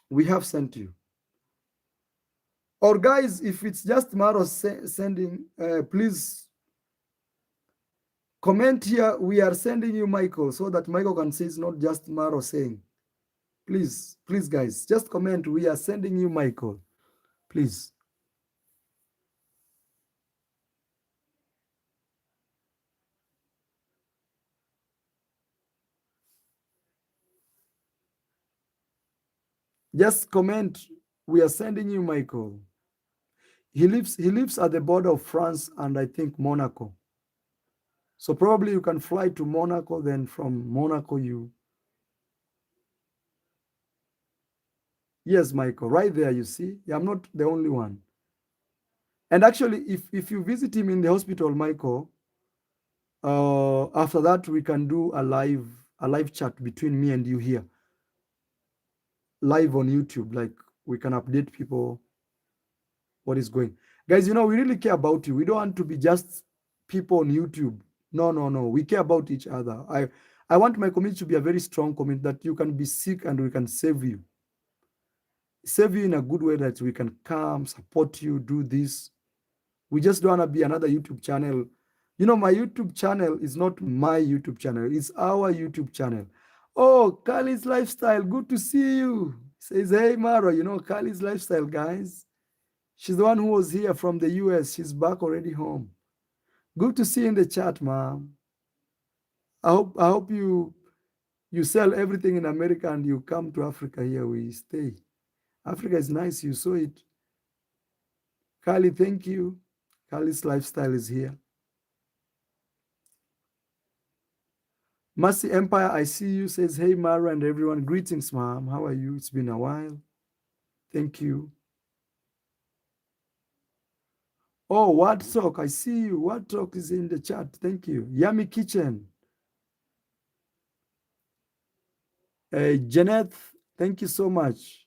Speaker 1: we have sent you. Or guys, if it's just Maro sending, please comment here. We are sending you Michael, so that Michael can say it's not just Maro saying. Please, please, guys, just comment. We are sending you Michael. Please. Just comment. We are sending you Michael. He lives at the border of France and I think Monaco. So probably you can fly to Monaco, then from Monaco you. Yes, Michael, right there, you see. I'm not the only one. And actually, if you visit him in the hospital, Michael, after that we can do a live chat between me and you here, live on YouTube. Like we can update people what is going. Guys, you know, we really care about you. We don't want to be just people on YouTube. No, no, no. We care about each other. I want my community to be a very strong community, that you can be sick and we can save you. Save you in a good way, that we can come, support you, do this. We just don't want to be another YouTube channel. You know, my YouTube channel is not my YouTube channel. It's our YouTube channel. Oh, Kali's Lifestyle. Good to see you. Says, hey, Mara, you know, Kali's Lifestyle, guys. She's the one who was here from the US. She's back already home. Good to see you in the chat, ma'am. I hope you You sell everything in America and you come to Africa, here we stay. Africa is nice, you saw it. Kali, thank you. Kali's lifestyle is here. Mercy Empire, I see you, says, hey, Mara and everyone. Greetings, ma'am. How are you? It's been a while. Thank you. Oh, What Talk, I see you. What Talk is in the chat. Thank you. Yummy Kitchen. Janet, thank you so much.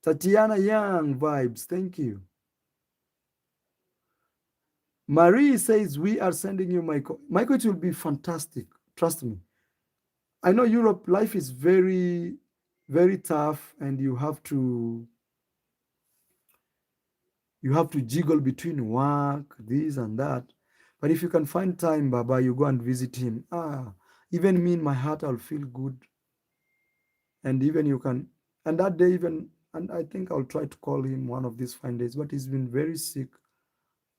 Speaker 1: Tatiana Young Vibes, thank you. Marie says, we are sending you Michael. Michael, it will be fantastic. Trust me. I know Europe, life is very, very tough, and you have to jiggle between work, this and that. But if you can find time, Baba, you go and visit him. Even me in my heart, I'll feel good. And even you can, and that day even, and I think I'll try to call him one of these fine days, but he's been very sick.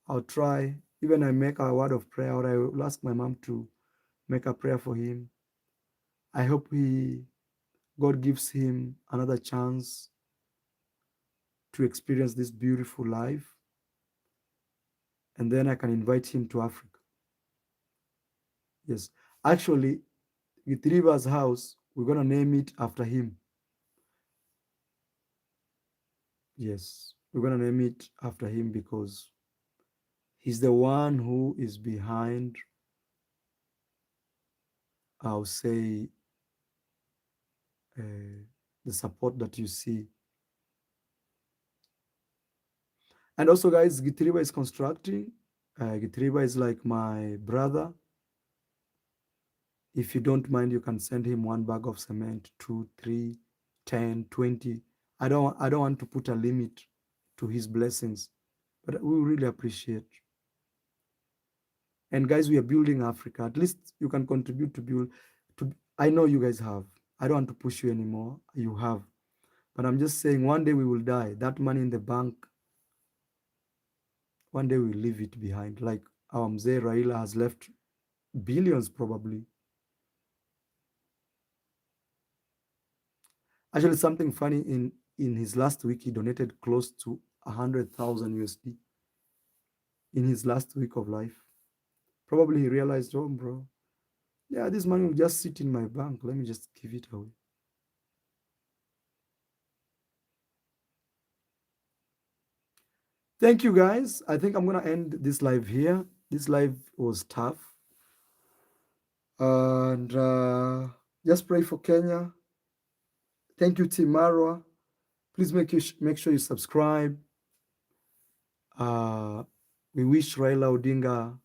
Speaker 1: I'll try. Even I make a word of prayer, or I will ask my mom to make a prayer for him. I hope God gives him another chance to experience this beautiful life. And then I can invite him to Africa. Yes. Actually, with River's house, we're going to name it after him. Yes. We're going to name it after him because he's the one who is behind, I'll say, the support that you see. And also, guys, Gitriba is constructing. Gitriba is like my brother. If you don't mind, you can send him 1 bag of cement, 2, 3, 10, 20. I don't want to put a limit to his blessings, but we really appreciate. And guys, we are building Africa. At least you can contribute to build. I know you guys have. I don't want to push you anymore. You have. But I'm just saying, one day we will die. That money in the bank, one day we'll leave it behind. Like our Mzee Raila has left billions probably. Actually, something funny, in his last week, he donated close to 100,000 USD in his last week of life. Probably he realized, oh, bro, yeah, this money will just sit in my bank. Let me just give it away. Thank you, guys. I think I'm going to end this live here. This live was tough. And just pray for Kenya. Thank you, Team Marwa. Please make sure you subscribe. We wish Raila Odinga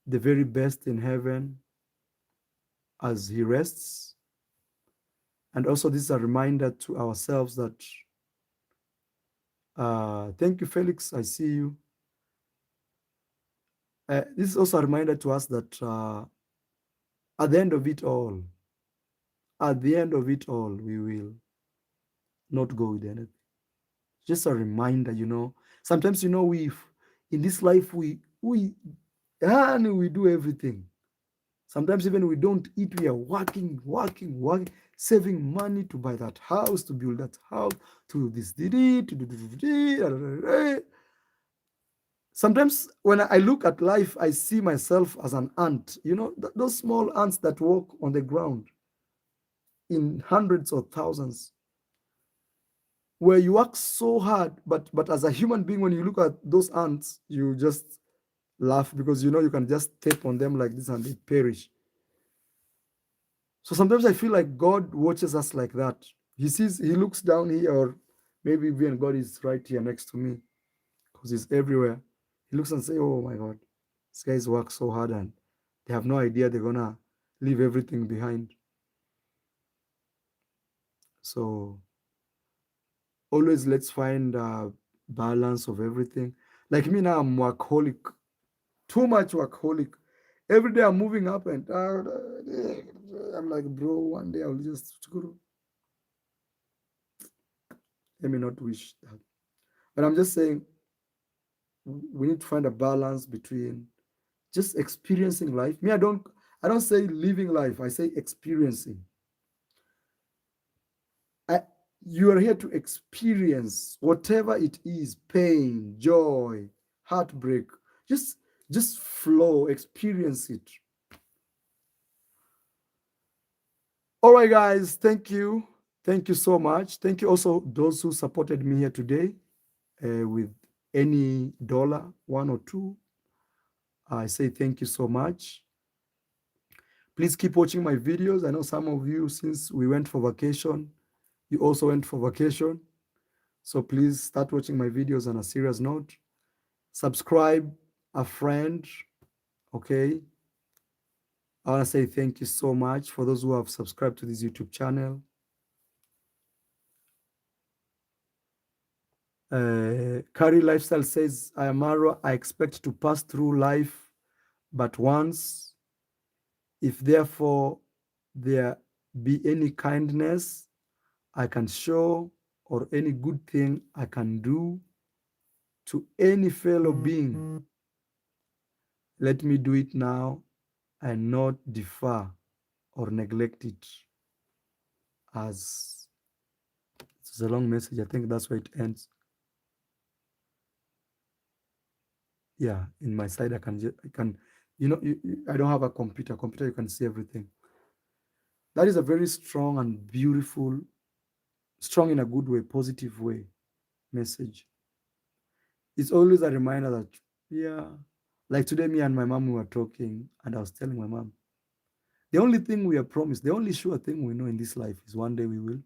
Speaker 1: the very best in heaven as he rests. And also, this is a reminder to ourselves that, thank you, Felix, I see you. This is also a reminder to us that at the end of it all, we will not go with anything. Just a reminder, sometimes, we in this life, we do everything. Sometimes even we don't eat, we are working, saving money to buy that house, to build that house, to do this, Sometimes when I look at life, I see myself as an ant, those small ants that walk on the ground in hundreds or thousands, where you work so hard, but as a human being, when you look at those ants, you just laugh because you can just step on them like this and they perish. So sometimes I feel like God watches us like that. He looks down here, or maybe even God is right here next to me because he's everywhere. He looks and says, oh my God, these guys work so hard and they have no idea they're going to leave everything behind. So always let's find a balance of everything. Like me now, I'm workaholic, too much workaholic. Every day I'm moving up and I'm like, bro, one day I'll just let me not wish that. But I'm just saying, we need to find a balance between just experiencing life. Me, I don't I don't say living life, I say experiencing. I, you are here to experience whatever it is, pain, joy, heartbreak. Just just flow, experience it. All right, guys, thank you. Thank you so much. Thank you also those who supported me here today with any dollar, one or two. I say thank you so much. Please keep watching my videos. I know some of you, since we went for vacation, you also went for vacation. So please start watching my videos on a serious note. Subscribe a friend, okay? I want to say thank you so much for those who have subscribed to this YouTube channel. Curry Lifestyle says, I am Mara. I expect to pass through life but once. If therefore there be any kindness I can show or any good thing I can do to any fellow being, let me do it now and not defer or neglect it. As it's a long message, I think that's where it ends. Yeah, in my side, I can, I don't have a computer. Computer, you can see everything. That is a very strong and beautiful, strong in a good way, positive way message. It's always a reminder that, yeah, like today, me and my mom, we were talking, and I was telling my mom, the only thing we are promised, the only sure thing we know in this life is one day we will.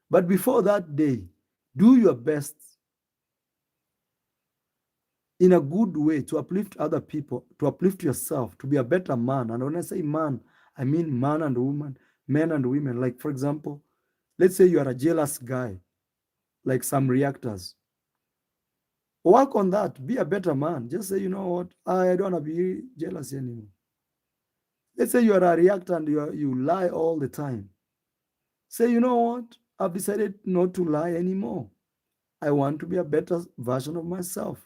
Speaker 1: But before that day, do your best in a good way to uplift other people, to uplift yourself, to be a better man. And when I say man, I mean man and woman, men and women. Like, for example, let's say you are a jealous guy, like some reactors. Work on that. Be a better man. Just say, you know what? I don't want to be jealous anymore. Let's say you are a reactor and you lie all the time. Say, you know what? I've decided not to lie anymore. I want to be a better version of myself.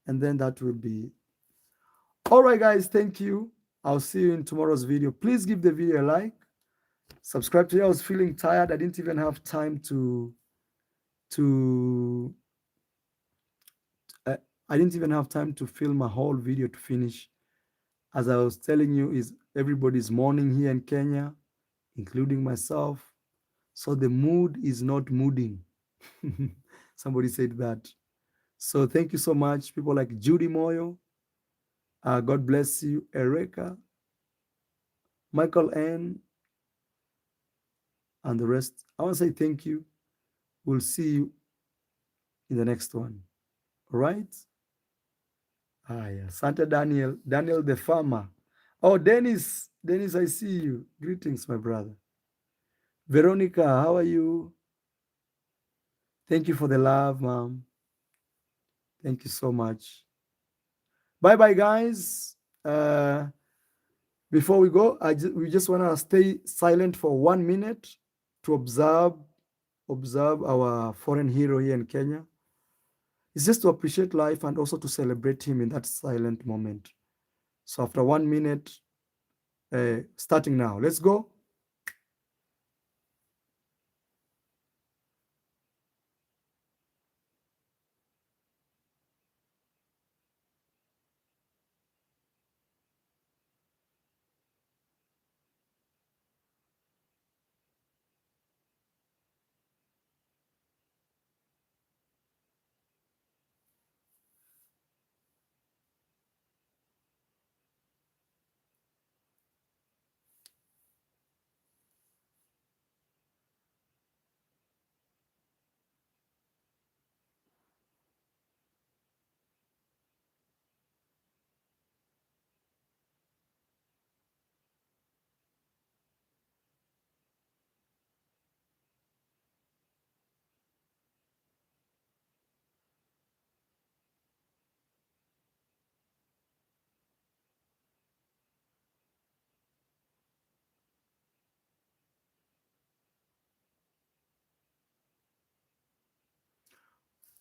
Speaker 1: And then that will be all right, guys. Thank you. I'll see you in tomorrow's video. Please give the video a like. Subscribe today. I was feeling tired. I didn't even have time to uh, I didn't even have time to film a whole video to finish. As I was telling you, is everybody's mourning here in Kenya, including myself. So the mood is not mooding. Somebody said that. So thank you so much, people like Judy Moyo. God bless you, Erica, Michael N, and the rest. I want to say thank you. We'll see you in the next one. All right? Ah, yeah. Santa Daniel, Daniel the farmer. Oh, Dennis, Dennis, I see you. Greetings, my brother. Veronica, how are you? Thank you for the love, mom. Thank you so much. Bye bye, guys. Before we go, we just want to stay silent for 1 minute to observe our foreign hero here in Kenya. It's just to appreciate life and also to celebrate him in that silent moment. So after 1 minute, starting now, let's go.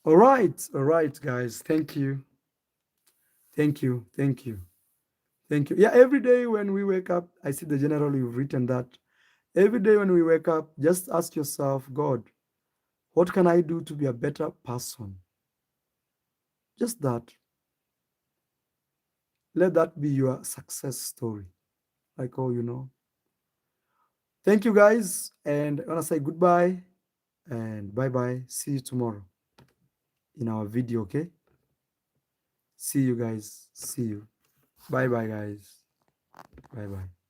Speaker 1: All right, guys. Thank you. Thank you. Thank you. Thank you. Yeah, every day when we wake up, I see the general you've written that. Every day when we wake up, just ask yourself, God, what can I do to be a better person? Just that. Let that be your success story. Like, oh, Thank you guys. And I want to say goodbye and bye bye. See you tomorrow in our video, okay? See you guys. See you. Bye bye, guys. Bye bye.